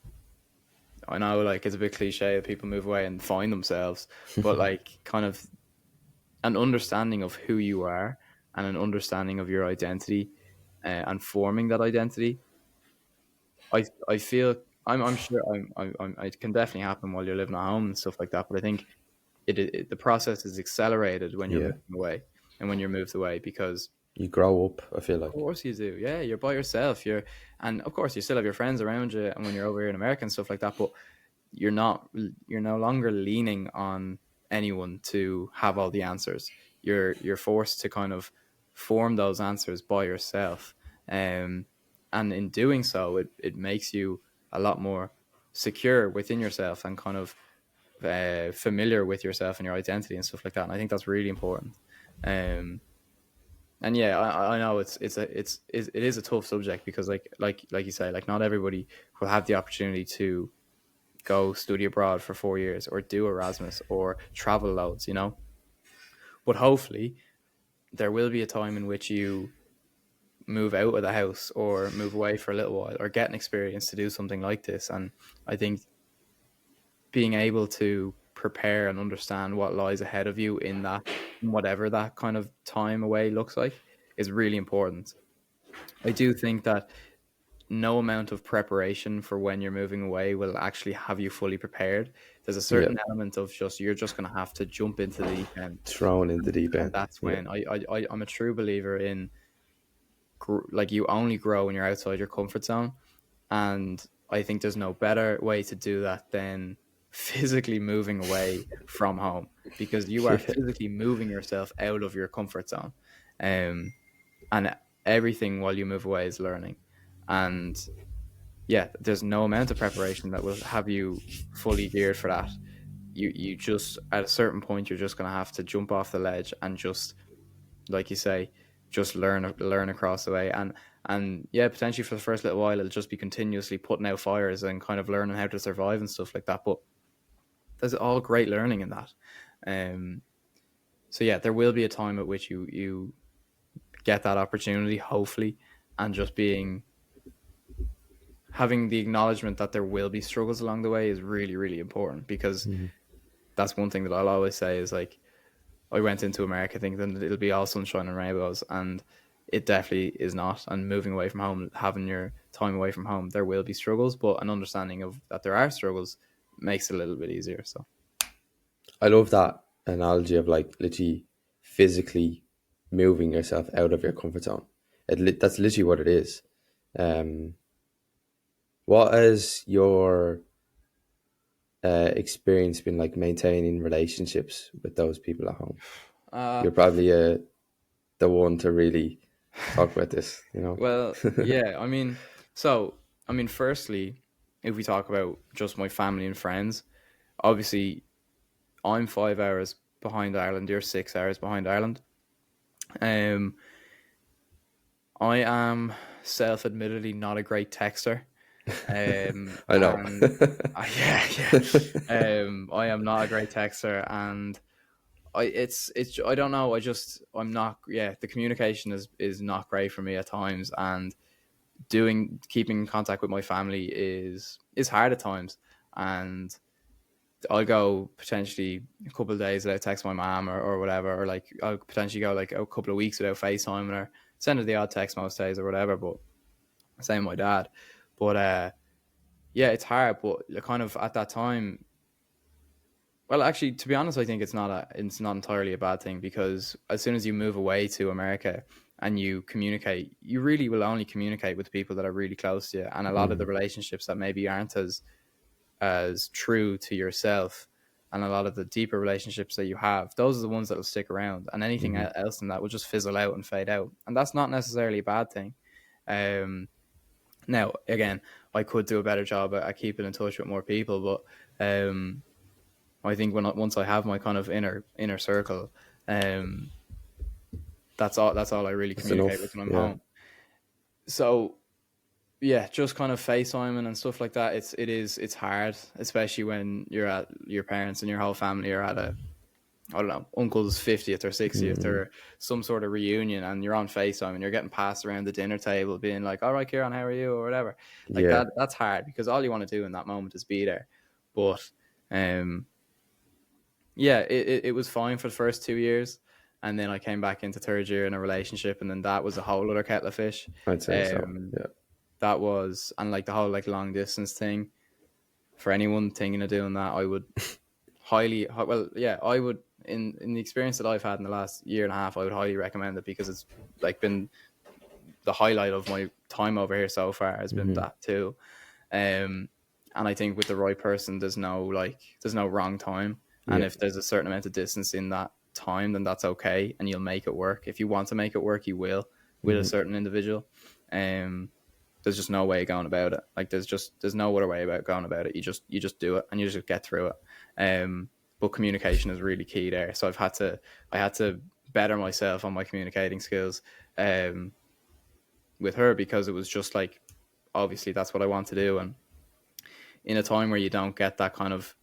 I know like it's a bit cliche that people move away and find themselves, but like kind of an understanding of who you are and an understanding of your identity, and forming that identity. I feel I'm sure it can definitely happen while you're living at home and stuff like that. But I think the process is accelerated when you're Yeah. moving away and when you're moved away, because You grow up, I feel of like. course you do. Yeah, you're by yourself. And of course you still have your friends around you, and when you're over here in America and stuff like that. But you're not you're no longer leaning on anyone to have all the answers. You're forced to kind of form those answers by yourself, um, and in doing so, it makes you a lot more secure within yourself and kind of familiar with yourself and your identity and stuff like that. And I think that's really important. Um, and yeah, I know it is a tough subject because like you say, like not everybody will have the opportunity to go study abroad for 4 years or do Erasmus or travel loads. But hopefully, there will be a time in which you move out of the house or move away for a little while or get an experience to do something like this. And I think being able to prepare and understand what lies ahead of you in that, whatever that kind of time away looks like, is really important. I do think that no amount of preparation for when you're moving away will actually have you fully prepared. There's a Yeah. certain element of just you're just going to have to jump into the deep end, Thrown in the and, deep and end. that's Yeah. when I'm a true believer in like you only grow when you're outside your comfort zone, and I think there's no better way to do that than physically moving away from home, because you are Yeah. physically moving yourself out of your comfort zone, and everything while you move away is learning. And yeah, there's no amount of preparation that will have you fully geared for that. You just at a certain point you're just gonna have to jump off the ledge and just, like you say, just learn across the way. And yeah, potentially for the first little while it'll just be continuously putting out fires and kind of learning how to survive and stuff like that. But there's all great learning in that. Um so yeah, there will be a time at which you get that opportunity, hopefully, and just being having the acknowledgement that there will be struggles along the way is really, really important, because Mhm. that's one thing that I'll always say is like, I went into America thinking that it'll be all sunshine and rainbows, and it definitely is not. And moving away from home, having your time away from home, there will be struggles, but an understanding of that there are struggles makes it a little bit easier. So I love that analogy of like literally physically moving yourself out of your comfort zone. That's literally what it is. Um, what has your experience been like maintaining relationships with those people at home? uh You're probably the one to really talk about this. well, yeah, I mean, firstly, if we talk about just my family and friends, obviously I'm 5 hours behind Ireland, you're 6 hours behind Ireland. Um I am self-admittedly not a great texter. I know. And yeah, yeah. I am not a great texter, and it's I don't know. I'm not. Yeah, the communication is not great for me at times, and keeping in contact with my family is hard at times, and I'll go potentially a couple of days without text my mom or whatever, or like I'll potentially go like a couple of weeks without FaceTime her, send her the odd text most days or whatever. But same with my dad. But yeah, it's hard. But kind of at that time, well, actually, to be honest, I think it's not entirely a bad thing, because as soon as you move away to America and you communicate, you really will only communicate with people that are really close to you, and a lot of the relationships that maybe aren't as true to yourself, and a lot of the deeper relationships that you have, those are the ones that will stick around, and anything Hmm. else than that will just fizzle out and fade out, and that's not necessarily a bad thing. Um, Now, again, I could do a better job at keeping in touch with more people, but I think once I have my kind of inner circle, um, that's all I really That's communicate with enough. when I'm Yeah. home. So yeah, just kind of FaceTiming and stuff like that. It's hard, especially when you're at your parents and your whole family are at a, I don't know, uncle's 50th or 60th Mm. or some sort of reunion, and you're on FaceTime and you're getting passed around the dinner table being like, all right, Kieran, how are you? Or whatever. Like Yeah. that's hard, because all you want to do in that moment is be there. But um yeah, it was fine for the first 2 years. And then I came back into third year in a relationship, and then that was a whole other kettle of fish. I'd say so. Um Yeah. that was, and like the whole like long distance thing, for anyone thinking of doing that, I would well, yeah, I would, in the experience that I've had in the last year and a half, I would highly recommend it, because it's like been the highlight of my time over here so far has been Hmm. that too. Um, and I think with the right person, there's no wrong time, and Yeah. if there's a certain amount of distance in that time, then that's okay, and you'll make it work. If you want to make it work, you will, with a Hmm. certain individual. Um, there's just no way going about it. Like there's no other way about going about it. You just do it, and you just get through it. But communication is really key there. So I had to better myself on my communicating skills um, with her, because it was just like, obviously that's what I want to do. And in a time where you don't get that kind of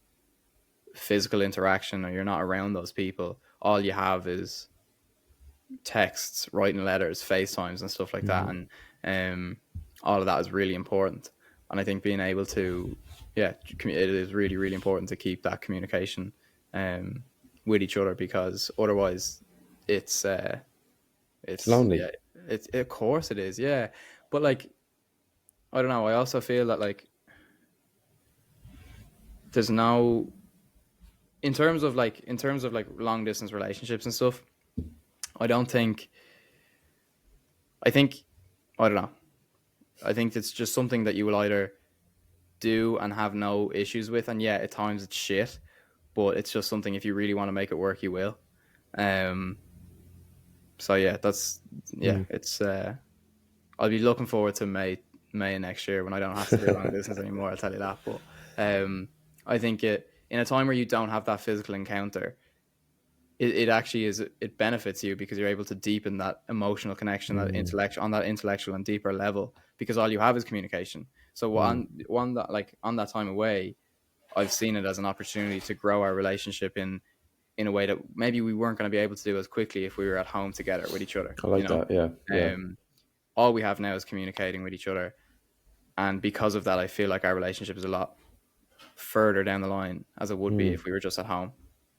physical interaction, or you're not around those people, all you have is texts, writing letters, FaceTimes, and stuff like that. Hmm. And all of that is really important. And I think being able to, yeah, it is really, really important to keep that communication um, with each other, because otherwise, it's It's yeah, lonely. it's of course it is, yeah. But like, I don't know. I also feel that like there's no, in terms of like long distance relationships and stuff. I don't think. I think I don't know. I think it's just something that you will either do and have no issues with, and yeah, at times it's shit, but it's just something, if you really want to make it work, you will. Um. So yeah, Mm. it's. I'll be looking forward to May next year, when I don't have to do long distance anymore. I'll tell you that. But I think in a time where you don't have that physical encounter, it actually is, it benefits you, because you're able to deepen that emotional connection, that Mm. intellectual on that intellectual and deeper level, because all you have is communication. So Mm. one that, like, on that time away, I've seen it as an opportunity to grow our relationship in a way that maybe we weren't going to be able to do as quickly if we were at home together with each other. I like that. Yeah. Yeah. Um, all we have now is communicating with each other, and because of that, I feel like our relationship is a lot further down the line as it would be Mm. if we were just at home.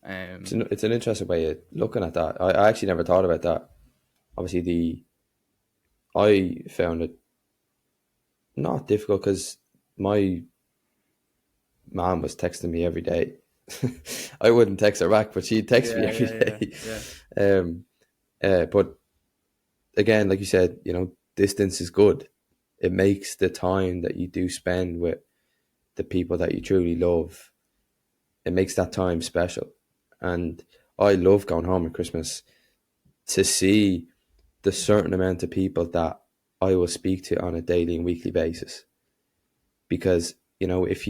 Um, It's an interesting way of looking at that. I actually never thought about that. Obviously, I found it not difficult because my mom was texting me every day. I wouldn't text her back, but she'd text me yeah, every yeah, yeah, day. yeah. Um, but again, like you said, distance is good. It makes the time that you do spend with the people that you truly love, it makes that time special. And I love going home at Christmas to see the certain amount of people that I will speak to on a daily and weekly basis. Because, if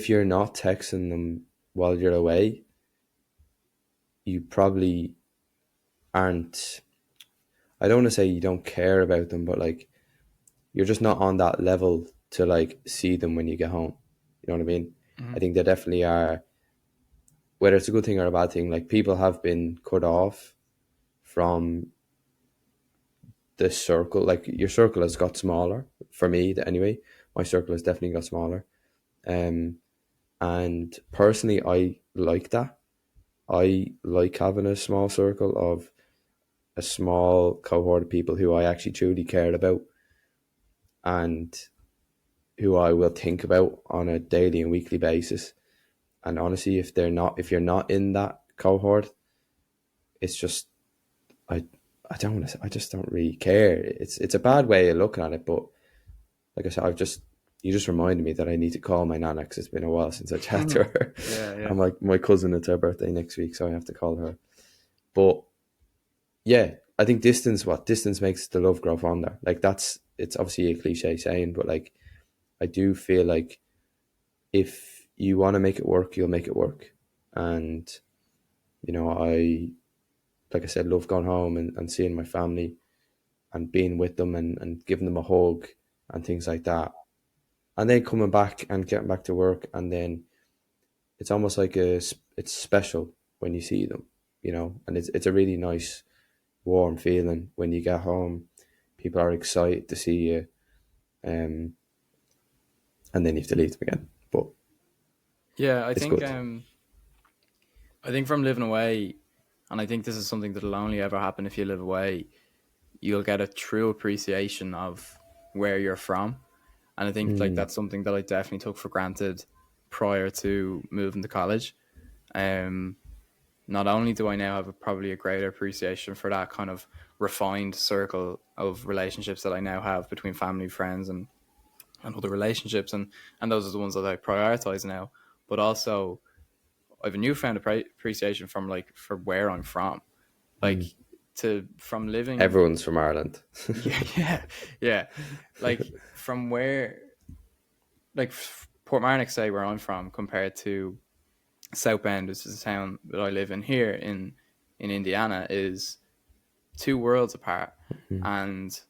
you're not texting them while you're away, you probably aren't, I don't want to say you don't care about them, but like you're just not on that level to like see them when you get home. You know what I mean? I Mhm. think there definitely are, whether it's a good thing or a bad thing, like people have been cut off from the circle. Like your circle has got smaller for me anyway. My circle has definitely got smaller. Um, and personally, I like that. I like having a small circle of a small cohort of people who I actually truly cared about and who I will think about on a daily and weekly basis. And honestly, if you're not in that cohort, it's just I, I don't want to. I just don't really care. It's a bad way of looking at it, but like I said, you just reminded me that I need to call my nana because it's been a while since I chatted to her. Yeah, yeah. And my cousin, it's her birthday next week, so I have to call her. But yeah, I think distance makes the love grow fonder. Like it's obviously a cliche saying, but like I do feel like if you want to make it work, you'll make it work. And like I said, love going home and seeing my family and being with them and giving them a hug and things like that. And then coming back and getting back to work, and then it's almost like it's special when you see them, and it's a really nice warm feeling when you get home. People are excited to see you, um, and then you have to leave them again. But Yeah, it's good. I think from living away, and I think this is something that'll only ever happen if you live away, you'll get a true appreciation of where you're from. And I think like Mm, that's something that I definitely took for granted prior to moving to college. Um, Not only do I now have probably a greater appreciation for that kind of refined circle of relationships that I now have between family, friends, and other relationships, and those are the ones that I prioritize now. But also, I have a newfound appreciation from like for where I'm from, like mm. to from living. Everyone's from Ireland. Yeah, yeah, yeah. Like from where, like Portmarnock, say where I'm from, compared to South Bend, which is the town that I live in here in Indiana, is two worlds apart. Mm. And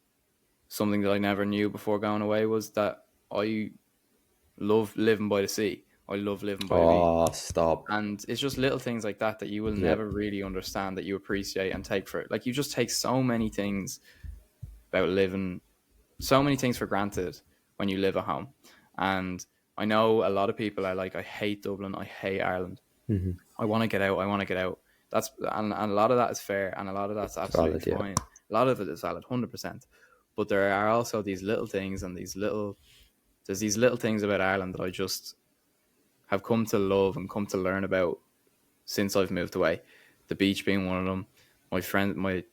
something that I never knew before going away was that I love living by the sea. I love living by the beach. Oh, stop! And it's just little things like that that you will Yeah. never really understand, that you appreciate and take for it. Like you just take so many things about living, so many things for granted when you live at home. And I know a lot of people are like, I hate Dublin, I hate Ireland. Mm-hmm. I want to get out. I want to get out. And a lot of that is fair, and a lot of that's It's absolutely valid. Yeah. fine. A lot of it is valid, 100%. But there are also these little things and there's these little things about Ireland that I just have come to love and come to learn about since I've moved away. The beach being one of them. My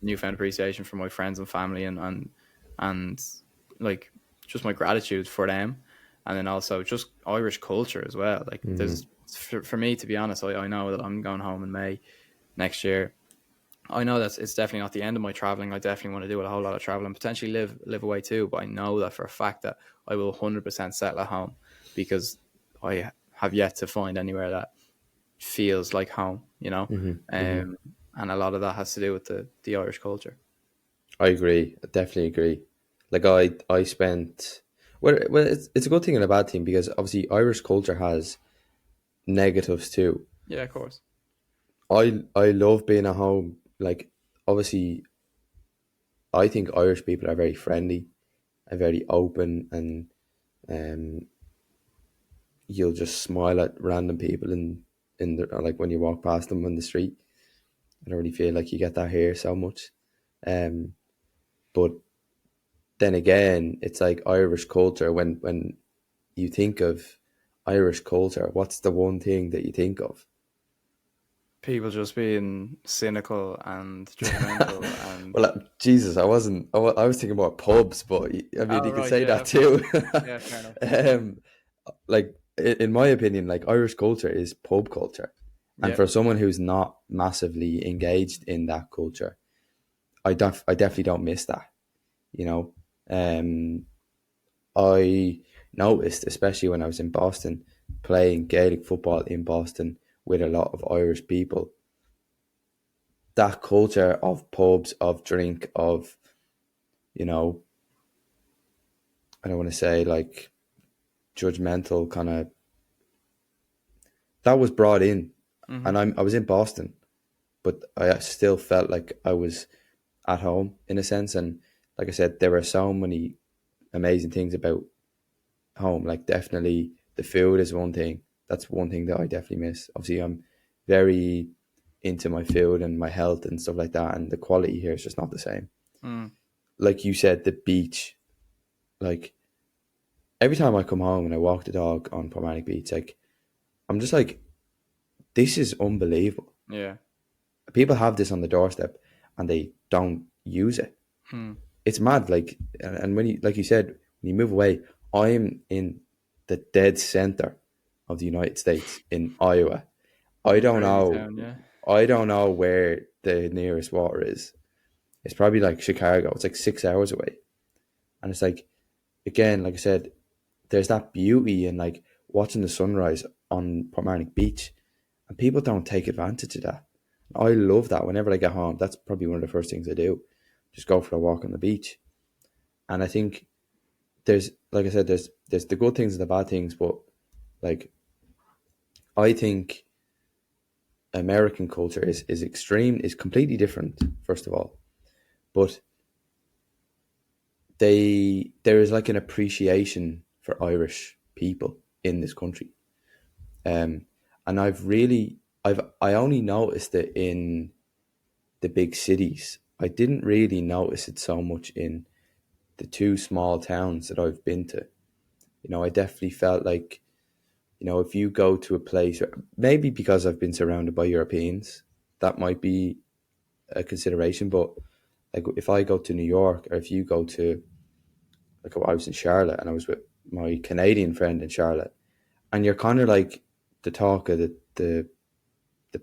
newfound appreciation for my friends and family, and like just my gratitude for them, and then also just Irish culture as well. Like Mm-hmm. there's for me, to be honest, I know that I'm going home in May next year. I know that it's definitely not the end of my traveling. I definitely want to do a whole lot of traveling, potentially live away too. But I know that for a fact that I will 100% settle at home, because I have yet to find anywhere that feels like home. Mm-hmm. Mm-hmm. Um, and a lot of that has to do with the Irish culture. I agree. I definitely agree. Like I spent well, it's a good thing and a bad thing because obviously Irish culture has negatives too. Yeah, of course. I love being at home. Like obviously, I think Irish people are very friendly and very open, and um, you'll just smile at random people in the like when you walk past them on the street. I don't really feel like you get that here so much. Um, but then again, it's like Irish culture. When you think of Irish culture, what's the one thing that you think of? People just being cynical and judgmental and Well, Jesus, I wasn't. I was thinking about pubs, but I mean, oh you could right, say yeah, that fair enough. too. Yeah, fair enough. um, like in my opinion, like Irish culture is pub culture, and Yeah, for someone who's not massively engaged in that culture, I definitely don't miss that. You know, um, I noticed, especially when I was in Boston, playing Gaelic football in Boston with a lot of Irish people, that culture of pubs, of drink, of, you know, I don't want to say like judgmental kind of, that was brought in. Hmm. And I was in Boston, but I still felt like I was at home in a sense. And like I said, there were so many amazing things about home. Like definitely the food is one thing. That's one thing that I definitely miss. Obviously, I'm very into my food and my health and stuff like that, and the quality here is just not the same. Mm. Like you said, the beach. Like every time I come home and I walk the dog on Portmanic Beach, like I'm just like, this is unbelievable. Yeah. People have this on the doorstep and they don't use it. Mm. It's mad. Like, and when you, like you said, when you move away, I'm in the dead center of the United States in Iowa. I don't Crazy know. town, yeah. I don't know where the nearest water is. It's probably like Chicago. It's like 6 hours away, and it's like, again, like I said, there's that beauty in like watching the sunrise on Portmarnock Beach, and people don't take advantage of that. I love that. Whenever I get home, that's probably one of the first things I do. Just go for a walk on the beach. And I think there's, like I said, there's the good things and the bad things, but like I think American culture is extreme, is completely different, first of all. But there is like an appreciation for Irish people in this country. Um and I only noticed it in the big cities. I didn't really notice it so much in the two small towns that I've been to. I definitely felt like, if you go to a place, maybe because I've been surrounded by Europeans, that might be a consideration. But like if I go to New York, or if you go to, like I was in Charlotte and I was with my Canadian friend in Charlotte, and you're kind of like the talk of the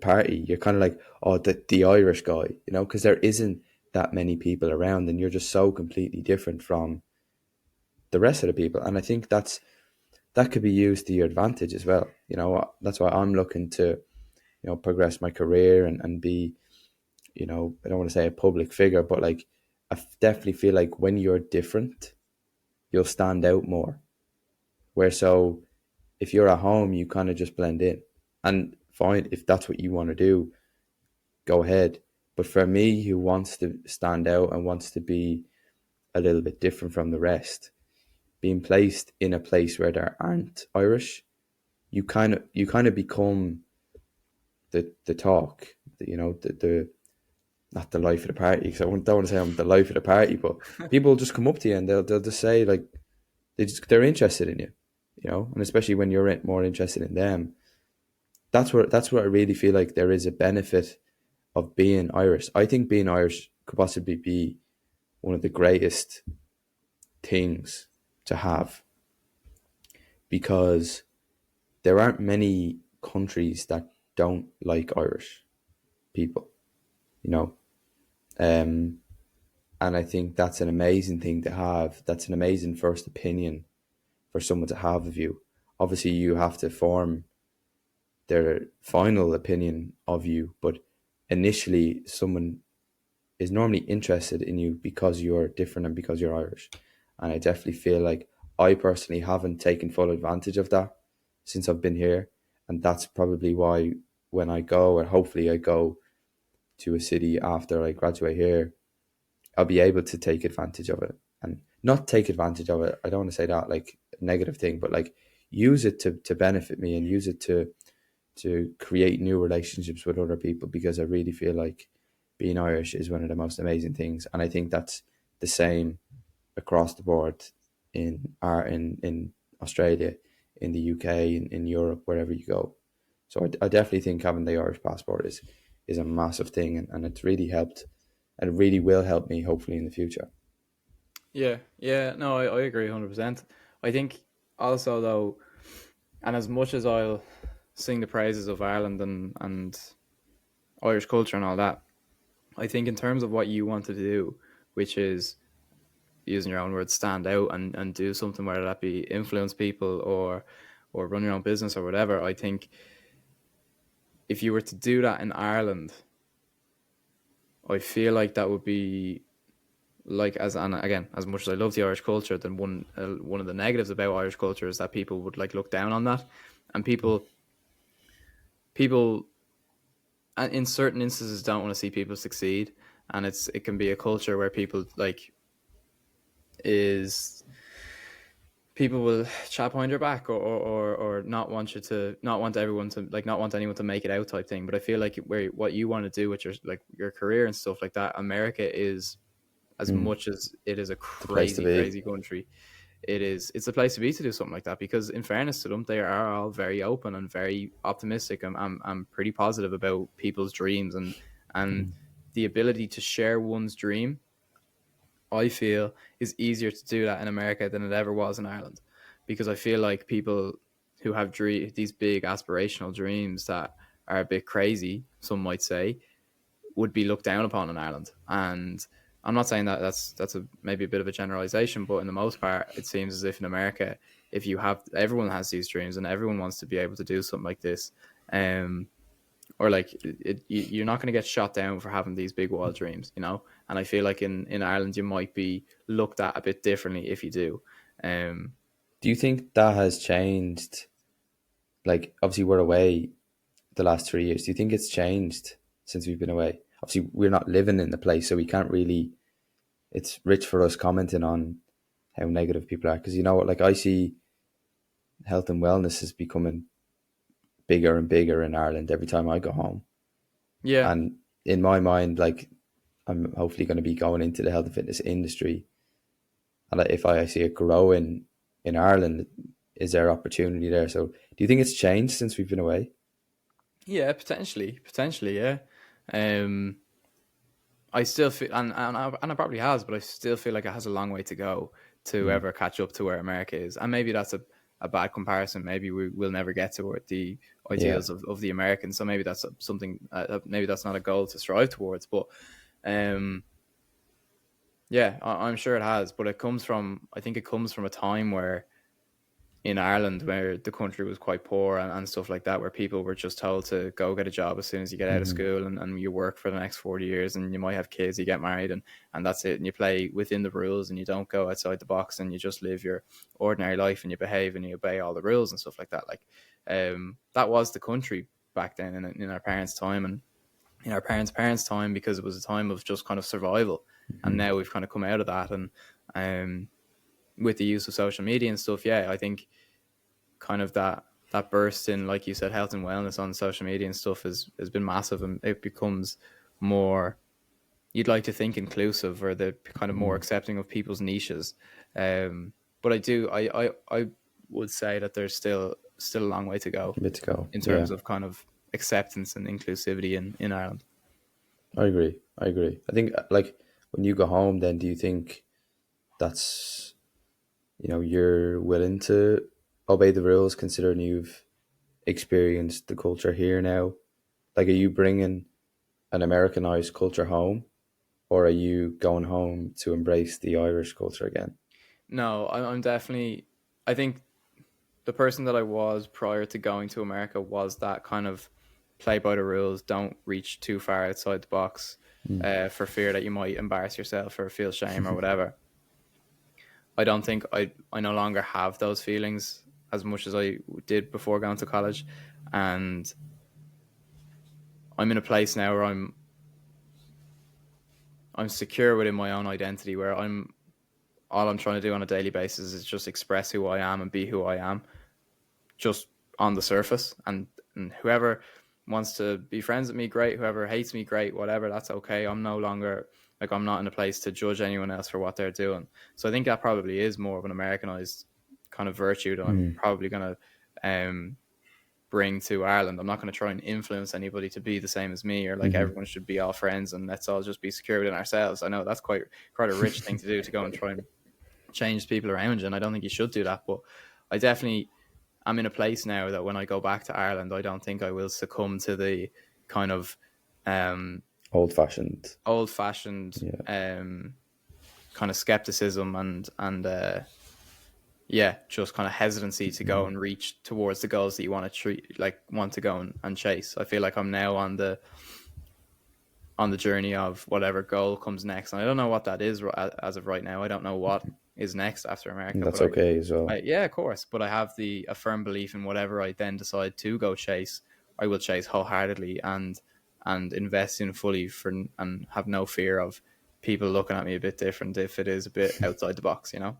party. You're kind of like, oh, the Irish guy, because there isn't that many people around, and you're just so completely different from the rest of the people. And I think that could be used to your advantage as well. That's why I'm looking to, progress my career and be, I don't want to say a public figure, but like definitely feel like when you're different, you'll stand out more. Where so if you're at home, you kind of just blend in. And fine, if that's what you want to do, go ahead. But for me, who wants to stand out and wants to be a little bit different from the rest, being placed in a place where there aren't Irish, you kind of become the talk, the not the life of the party, because don't want to say I'm the life of the party, but people will just come up to you and they'll just say like they're interested in you, and especially when you're more interested in them. That's where I really feel like there is a benefit of being Irish. I think being Irish could possibly be one of the greatest things to have, because there aren't many countries that don't like Irish people, you know. Um, and I think that's an amazing thing to have. That's an amazing first opinion for someone to have of you. Obviously, you have to form their final opinion of you, but initially, someone is normally interested in you because you're different and because you're Irish. And I definitely feel like I personally haven't taken full advantage of that since I've been here. And that's probably why when I go, or hopefully I go to a city after I graduate here, I'll be able to take advantage of it. And not take advantage of it, I don't want to say that like a negative thing, but like use it to benefit me, and use it to create new relationships with other people, because I really feel like being Irish is one of the most amazing things. And I think that's the same across the board in Australia, in the UK, in Europe, wherever you go. So I definitely think having the Irish passport is a massive thing, and it's really helped, and it really will help me hopefully in the future. Yeah, yeah, no, I agree 100%. I think also though, and as much as I'll sing the praises of Ireland and Irish culture and all that, I think in terms of what you want to do, which is using your own words, stand out and do something, whether that be influence people or run your own business or whatever. I think if you were to do that in Ireland, I feel like that would be like, as and again, as much as I love the Irish culture, then one of the negatives about Irish culture is that people would like look down on that, and people in certain instances don't want to see people succeed, and it can be a culture where people like is people will chat behind your back, or not want you to, not want everyone to like, not want anyone to make it out type thing. But I feel like where what you want to do with your like your career and stuff like that, America is, as Mm. much as it is a The place to crazy be. crazy country, it's a place to be to do something like that, because in fairness to them, they are all very open and very optimistic. I'm pretty positive about people's dreams, and Mm. the ability to share one's dream, I feel, is easier to do that in America than it ever was in Ireland, because I feel like people who have these big aspirational dreams that are a bit crazy, some might say, would be looked down upon in Ireland. And I'm not saying that that's maybe a bit of a generalization, but in the most part, it seems as if in America, if you have, everyone has these dreams and everyone wants to be able to do something like this, um, or like you're not going to get shot down for having these big wild dreams, you know. And I feel like in Ireland, you might be looked at a bit differently if you do. Um, Do you think that has changed? Like, obviously, we're away the last 3 years. Do you think it's changed since we've been away? Obviously, we're not living in the place, so we can't really. It's rich for us commenting on how negative people are, because you know what? Like, I see health and wellness is becoming bigger and bigger in Ireland every time I go home, yeah, and in my mind, like, I'm hopefully going to be going into the health and fitness industry, and if I see it growing in Ireland, is there opportunity there? So, do you think it's changed since we've been away? yeah, potentially, yeah. Um, I still feel, and it probably has, but I still feel like it has a long way to go to Mm. ever catch up to where America is. And maybe that's a bad comparison. Maybe we will never get to the Yeah. ideals of the Americans. So maybe that's something. Maybe that's not a goal to strive towards. But um, yeah, I'm sure it has. But it comes from, I think it comes from a time where in Ireland, where the country was quite poor, and stuff like that, where people were just told to go get a job as soon as you get out of Hmm. school, and you work for the next 40 years, and you might have kids, you get married, and that's it. And you play within the rules, and you don't go outside the box, and you just live your ordinary life, and you behave and you obey all the rules and stuff like that. Like, that was the country back then in our parents' time, and in our parents' time, because it was a time of just kind of survival. And Hmm. now we've kind of come out of that. And um, with the use of social media and stuff, yeah, I think kind of that burst in, like you said, health and wellness on social media and stuff has been massive, and it becomes more, you'd like to think, inclusive, or the kind of more Hmm. accepting of people's niches. But I would say that there's still a long way to go A bit to go. in Yeah, terms of kind of acceptance and inclusivity in Ireland. I agree. I agree. I think like when you go home, then do you think that's, you're willing to obey the rules considering you've experienced the culture here now? Like, are you bringing an Americanized culture home, or are you going home to embrace the Irish culture again? No, I'm definitely. I think the person that I was prior to going to America was that kind of play by the rules, don't reach too far outside the box, Mm. for fear that you might embarrass yourself or feel shame or whatever. I don't think I no longer have those feelings as much as I did before going to college, and I'm in a place now where I'm secure within my own identity, where I'm all I'm trying to do on a daily basis is just express who I am and be who I am, just on the surface. And whoever wants to be friends with me, great. Whoever hates me, great. Whatever, that's okay. I'm no longer like, I'm not in a place to judge anyone else for what they're doing. So I think that probably is more of an Americanized kind of virtue that I'm Mm. probably going to bring to Ireland. I'm not going to try and influence anybody to be the same as me, or like Hmm. everyone should be all friends and let's all just be secure within ourselves. I know that's quite a rich thing to do, to go and try and change people around you, and I don't think you should do that. But I definitely, I'm in a place now that when I go back to Ireland, I don't think I will succumb to the kind of um, Old fashioned. old fashioned Yeah. kind of skepticism and yeah, just kind of hesitancy to go and reach towards the goals that you want to want to go and chase. I feel like I'm now on the on the journey of whatever goal comes next. And I don't know what that is as of right now. I don't know what is next after And America, that's but okay as well. yeah, of course. But I have a firm belief in whatever I then decide to go chase, I will chase wholeheartedly and invest in fully for and have no fear of people looking at me a bit different if it is a bit outside the box, you know?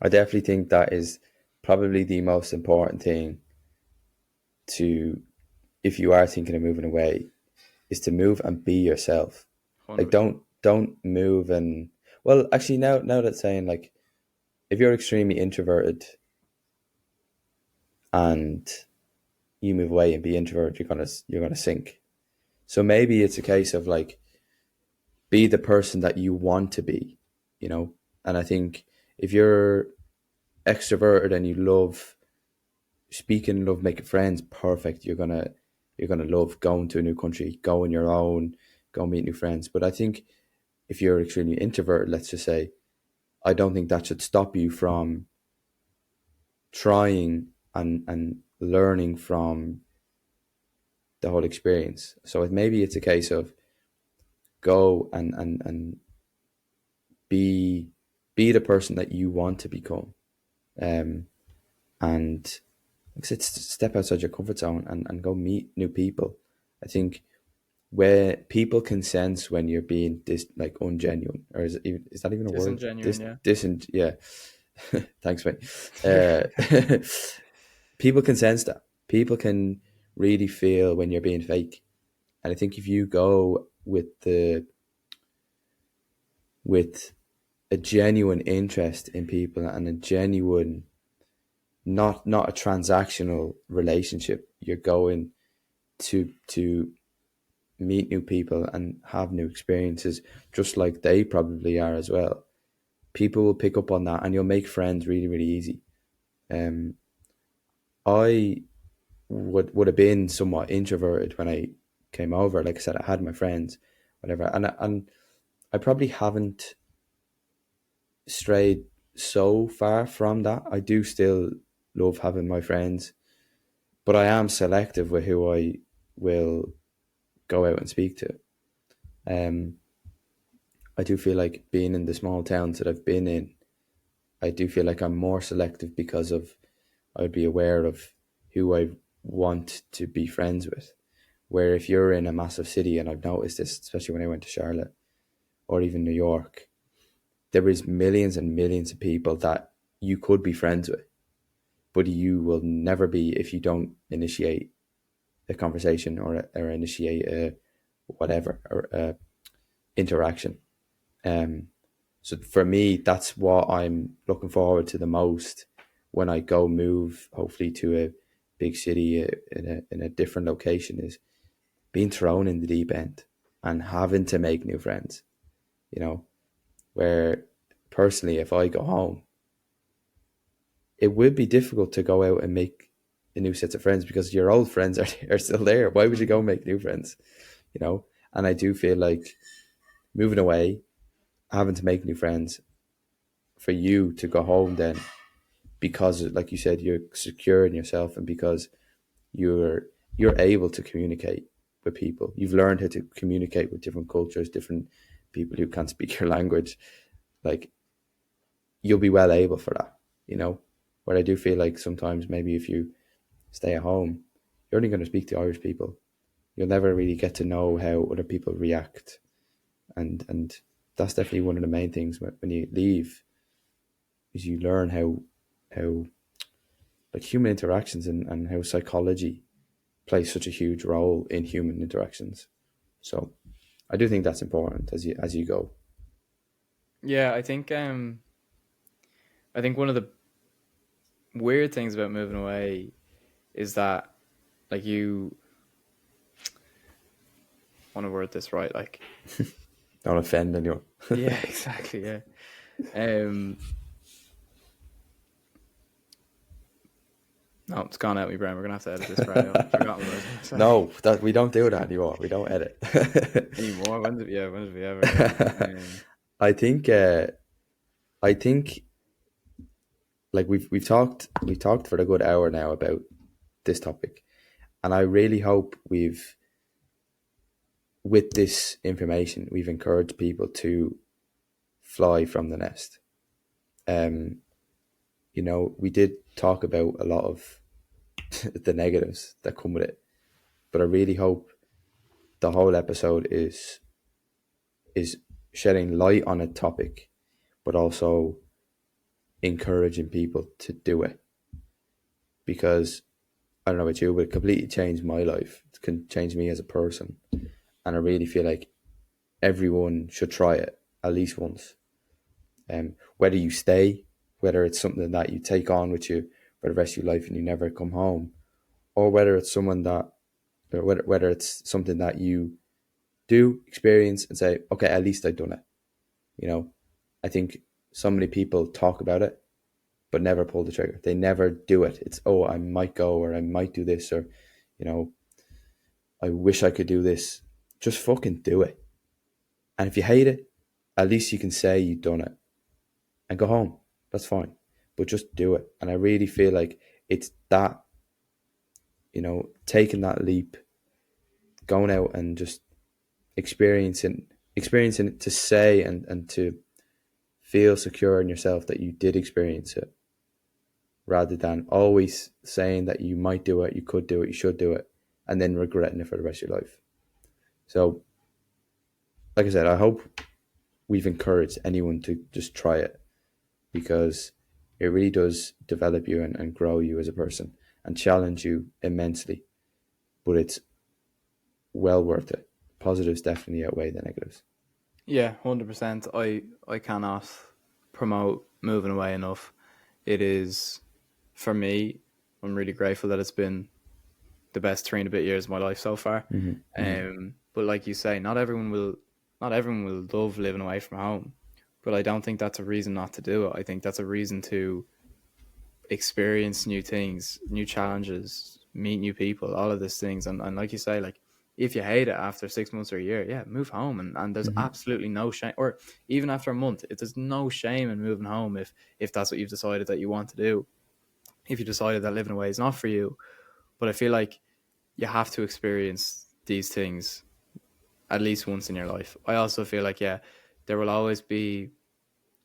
I definitely think that is probably the most important thing to, if you are thinking of moving away, is to move and be yourself. Like 100%. don't move and, well, actually, now that's saying, like, if you're extremely introverted and you move away and be introverted, you're gonna sink. So maybe it's a case of, like, be the person that you want to be, you know. And I think if you're extroverted and you love speaking, love making friends, perfect. You're gonna love going to a new country, go on your own, go meet new friends. But I think if you're extremely introverted, let's just say, I don't think that should stop you from trying and learning from the whole experience. So maybe it's a case of go and be the person that you want to become, um, and like I said, step outside your comfort zone and go meet new people. I think where people can sense when you're being like ungenuine, or is that even a word? Disingenuine, yeah. Yeah. Thanks, mate. Uh, people can sense that. People can really feel when you're being fake, and I think if you go with a genuine interest in people and a genuine, not a transactional relationship, you're going to meet new people and have new experiences, just like they probably are as well. People will pick up on that, and you'll make friends really, really easy. Um, I would have been somewhat introverted when I came over. Like I said, I had my friends, whatever, and I probably haven't strayed so far from that. I do still love having my friends, but I am selective with who I will go out and speak to. Um, I do feel like being in the small towns that I've been in, I do feel like I'm more selective because of, I would be aware of who I want to be friends with. Where if you're in a massive city, and I've noticed this, especially when I went to Charlotte or even New York, there is millions and millions of people that you could be friends with, but you will never be if you don't initiate a conversation or initiate a whatever or a interaction. Um, so for me, that's what I'm looking forward to the most when I go move, hopefully to a big city in a different location, is being thrown in the deep end and having to make new friends. You know, where personally, if I go home, it would be difficult to go out and make a new sets of friends because your old friends are still there. Why would you go make new friends? You know, and I do feel like moving away, having to make new friends, for you to go home then, because like you said, you're secure in yourself, and because you're you're able to communicate with people. You've learned how to communicate with different cultures, different people who can't speak your language. Like, you'll be well able for that, you know. Where I do feel like sometimes maybe if you stay at home, you're only going to speak to Irish people. You'll never really get to know how other people react, and that's definitely one of the main things when you leave, is you learn how like human interactions, and how psychology plays such a huge role in human interactions. So I do think that's important as you go. Yeah, I think one of the weird things about moving away is that like you want to word this right, like Don't offend anyone. yeah, exactly, yeah. Um no, it's gone out of my brain. We're gonna have to edit this part out. I've forgotten what I was gonna say. No, that we don't do that anymore. We don't edit. Anymore. When did we ever, yeah. I think I think like we've talked for a good hour now about this topic, and I really hope with this information, we've encouraged people to fly from the nest. Um, we did talk about a lot of the negatives that come with it, but I really hope the whole episode is shedding light on a topic, but also encouraging people to do it. Because I don't know about you, but it completely changed my life. It can change me as a person. And I really feel like everyone should try it at least once. Whether you stay, whether it's something that you take on with you for the rest of your life and you never come home, or whether it's whether it's something that you do experience and say, okay, at least I've done it. I think so many people talk about it, but never pull the trigger. They never do it. It's, oh, I might go, or I might do this, or, I wish I could do this. Just fucking do it. And if you hate it, at least you can say you've done it and go home. That's fine. But just do it. And I really feel like it's that, taking that leap, going out and just experiencing it to say and to feel secure in yourself that you did experience it, rather than always saying that you might do it, you could do it, you should do it, and then regretting it for the rest of your life. So, like I said, I hope we've encouraged anyone to just try it, because it really does develop you and grow you as a person and challenge you immensely. But it's well worth it. Positives definitely outweigh the negatives. Yeah, 100%. I cannot promote moving away enough. It is, for me, I'm really grateful that it's been the best 3 and a bit years of my life so far. But like you say, not everyone will love living away from home. But I don't think that's a reason not to do it. I think that's a reason to experience new things, new challenges, meet new people, all of these things. And like you say, like, if you hate it after 6 months or a year, yeah, move home. And there's absolutely no shame, or even after a month, there's no shame in moving home if that's what you've decided that you want to do. If you decided that living away is not for you. But I feel like you have to experience these things at least once in your life. I also feel like, yeah, there will always be,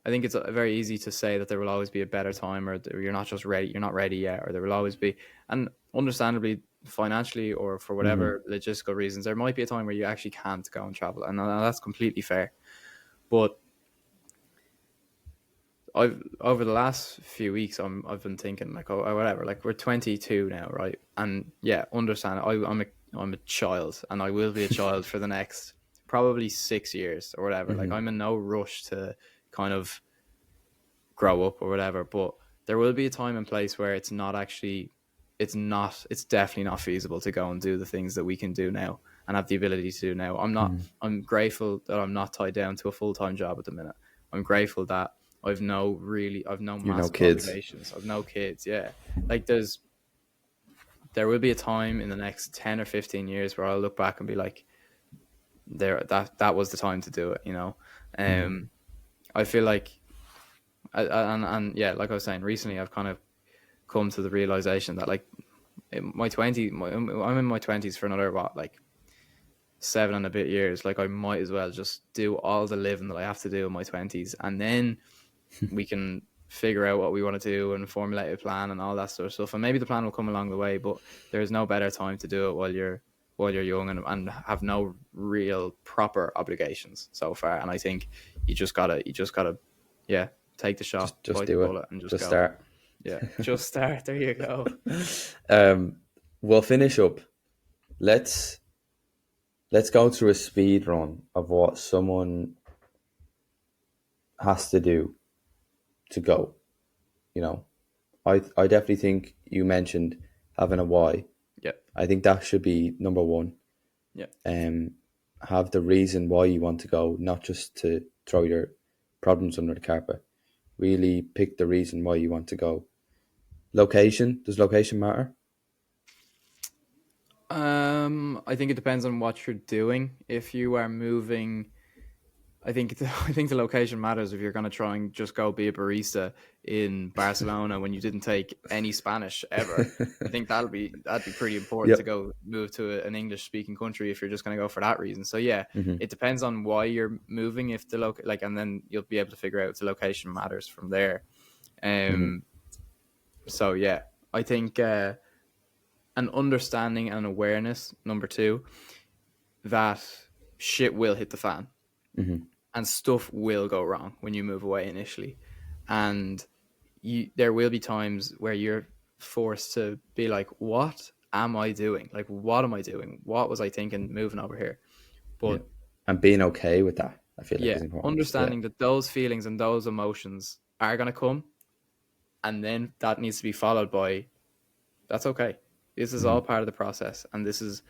I think it's very easy to say that there will always be a better time, or you're not just ready, you're not ready yet, or there will always be, and understandably, financially or for whatever logistical reasons, there might be a time where you actually can't go and travel, and that's completely fair. But I've over the last few weeks, I've been thinking like, oh, whatever, like we're 22 now, right? And yeah, understand. I'm a child, and I will be a child for the next probably 6 years or whatever. Like, I'm in no rush to kind of grow up or whatever, but there will be a time and place where it's definitely not feasible to go and do the things that we can do now and have the ability to do now. I'm grateful that I'm not tied down to a full-time job at the minute. I'm grateful that I've no massive Kids. obligations. I've no kids. Yeah. Like, there will be a time in the next 10 or 15 years where I'll look back and be like, that was the time to do it. I feel like, and yeah, like I was saying, recently I've kind of come to the realization that, like, I'm in my 20s for another, like 7 and a bit years. Like, I might as well just do all the living that I have to do in my 20s, and then we can figure out what we want to do and formulate a plan and all that sort of stuff. And maybe the plan will come along the way, but there is no better time to do it while you're young and have no real proper obligations so far. And I think you just gotta, yeah, take the shot, Just bite do the it. bullet, and just go. Start. Yeah, just start. There you go. We'll finish up. Let's go through a speed run of what someone has to do to go. I definitely think you mentioned having a why. Yeah, I think that should be number one. yeah. Have the reason why you want to go, not just to throw your problems under the carpet. Really pick the reason why you want to go. Location, does location matter? I think it depends on what you're doing. If you are moving I think the location matters if you're going to try and just go be a barista in Barcelona when you didn't take any Spanish ever. I think that'd be pretty important to Yep. go move to an English speaking country if you're just going to go for that reason. So yeah, Hmm. it depends on why you're moving. If the like, and then you'll be able to figure out if the location matters from there. Hmm. Um. So yeah, I think an understanding and awareness number two that shit will hit the fan Hmm. and stuff will go wrong when you move away initially, and there will be times where you're forced to be like, what am I doing? Like, what am I doing? What was I thinking moving over here? Yeah. But And being okay with that, I feel like yeah, is important. Yeah. understanding that those feelings and those emotions are going to come, and then that needs to be followed by, that's okay, this is all Hmm. part of the process, and this is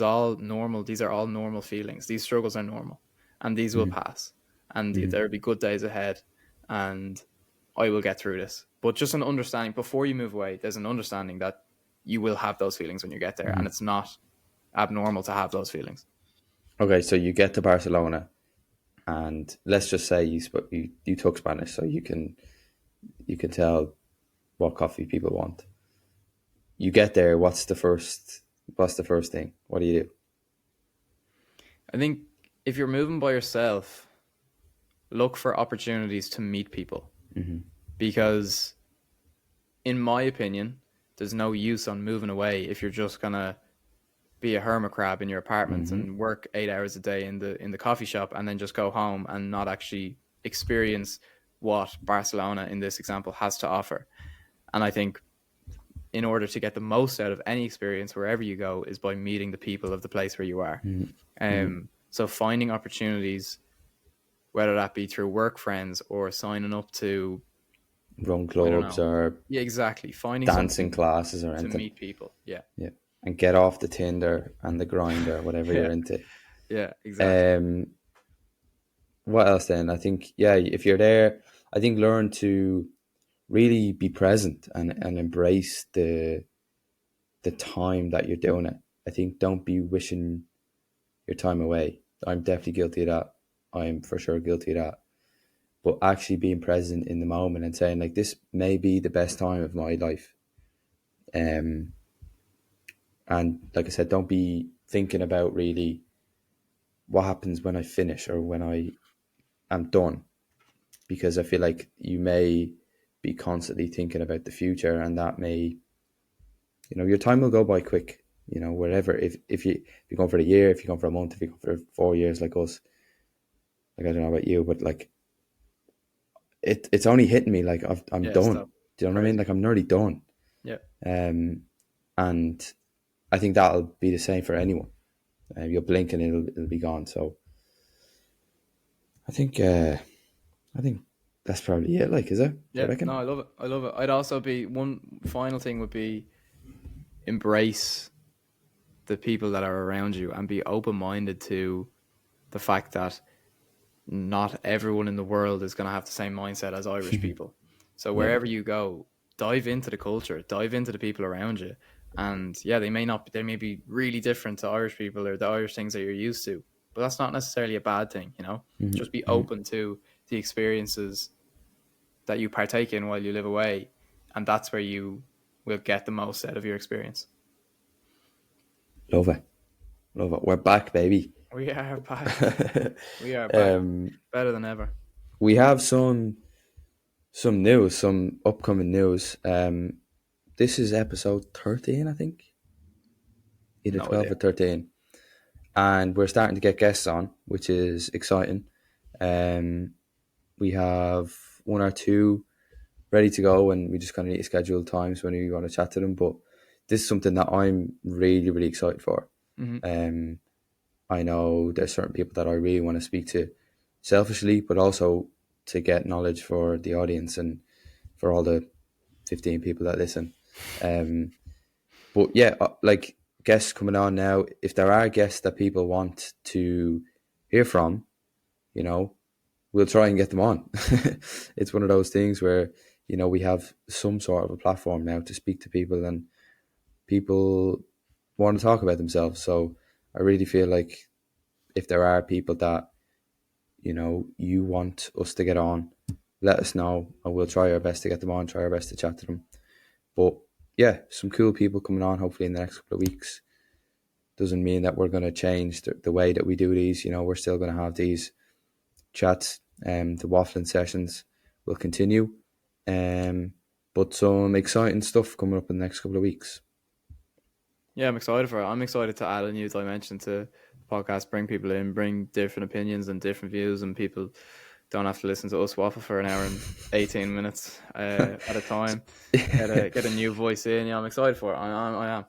all normal. These are all normal feelings. These struggles are normal, and these will Hmm. pass, and Hmm. there'll be good days ahead, and I will get through this. But just an understanding before you move away, there's an understanding that you will have those feelings when you get there, and Hmm. it's not abnormal to have those feelings. Okay, so you get to Barcelona, and let's just say you took Spanish, so you can tell what coffee people want. You get there. What's the first thing? What do you do? I think if you're moving by yourself, look for opportunities to meet people, Hmm. because in my opinion, there's no use on moving away if you're just gonna be a hermit crab in your apartment Hmm. and work 8 hours a day in the coffee shop and then just go home and not actually experience what Barcelona in this example has to offer. And I think in order to get the most out of any experience wherever you go is by meeting the people of the place where you are. Hmm. So finding opportunities, whether that be through work friends or signing up to, Run I don't clubs know. or Yeah, exactly. Finding dancing something classes or to anything. meet people. Yeah. Yeah, and get off the Tinder and the grinder, whatever you're Yeah. into. Yeah, exactly. Um, what else then? I think yeah, if you're there, I think learn to really be present and embrace the time that you're doing it. I think don't be wishing your time away. I'm definitely guilty of that. I'm for sure guilty of that. But actually being present in the moment and saying like this may be the best time of my life. Um, and like I said, don't be thinking about really what happens when I finish or when I am done, because I feel like you may be constantly thinking about the future, and that may, your time will go by quick. Wherever if you're going for a year, if you're going for a month, if you're going for 4 years, like us, like I don't know about you, but like it's only hitting me like I'm Yeah, done. stuff. Do you know what I mean? Crazy. Like I'm nearly done. Yeah. Um, and I think that'll be the same for anyone. You'll blink and it'll be gone. So I think I think that's probably it. Like, is it? Do you Yeah, no, reckon? I love it. I love it. I'd also be one final thing would be embrace the people that are around you and be open minded to the fact that not everyone in the world is going to have the same mindset as Irish people. So Yeah. wherever you go, dive into the culture, dive into the people around you, and yeah, they may be really different to Irish people or the Irish things that you're used to, but that's not necessarily a bad thing. Just be Mm-hmm. open to the experiences that you partake in while you live away, and that's where you will get the most out of your experience. Love it. Love it. We're back, baby. We are back. We are back um, better than ever. we have some news, some upcoming news. This is episode 13, I think, either No 12 idea. or 13, and we're starting to get guests on, which is exciting. Um, we have one or two ready to go, and we just kind of need to schedule times when we want to chat to them. But this is something that I'm really, really excited for. Hmm. Um, I know there's certain people that I really want to speak to selfishly, but also to get knowledge for the audience and for all the 15 people that listen. Um, but yeah, like guests coming on now, if there are guests that people want to hear from, you know, we'll try and get them on. It's one of those things where, we have some sort of a platform now to speak to people, and people want to talk about themselves. So I really feel like if there are people that you want us to get on, let us know, and we'll try our best to get them on, try our best to chat to them. But yeah, some cool people coming on hopefully in the next couple of weeks. Doesn't mean that we're going to change the way that we do these. We're still going to have these chats, the waffling sessions will continue. But some exciting stuff coming up in the next couple of weeks. Yeah, I'm excited for it. I'm excited to add a new dimension to the podcast, bring people in, bring different opinions and different views, and people don't have to listen to us waffle for an hour and 18 minutes at a time. Get a new voice in. Yeah, I'm excited for it. I am.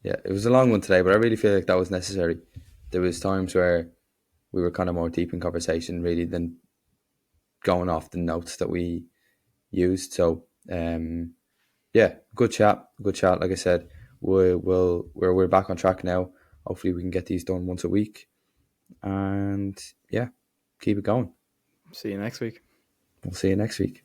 Yeah, it was a long one today, but I really feel like that was necessary. There was times where we were kind of more deep in conversation, really, than going off the notes that we used. So, yeah, good chat. Like I said, we're back on track now. Hopefully, we can get these done once a week, and yeah, keep it going. See you next week. We'll see you next week.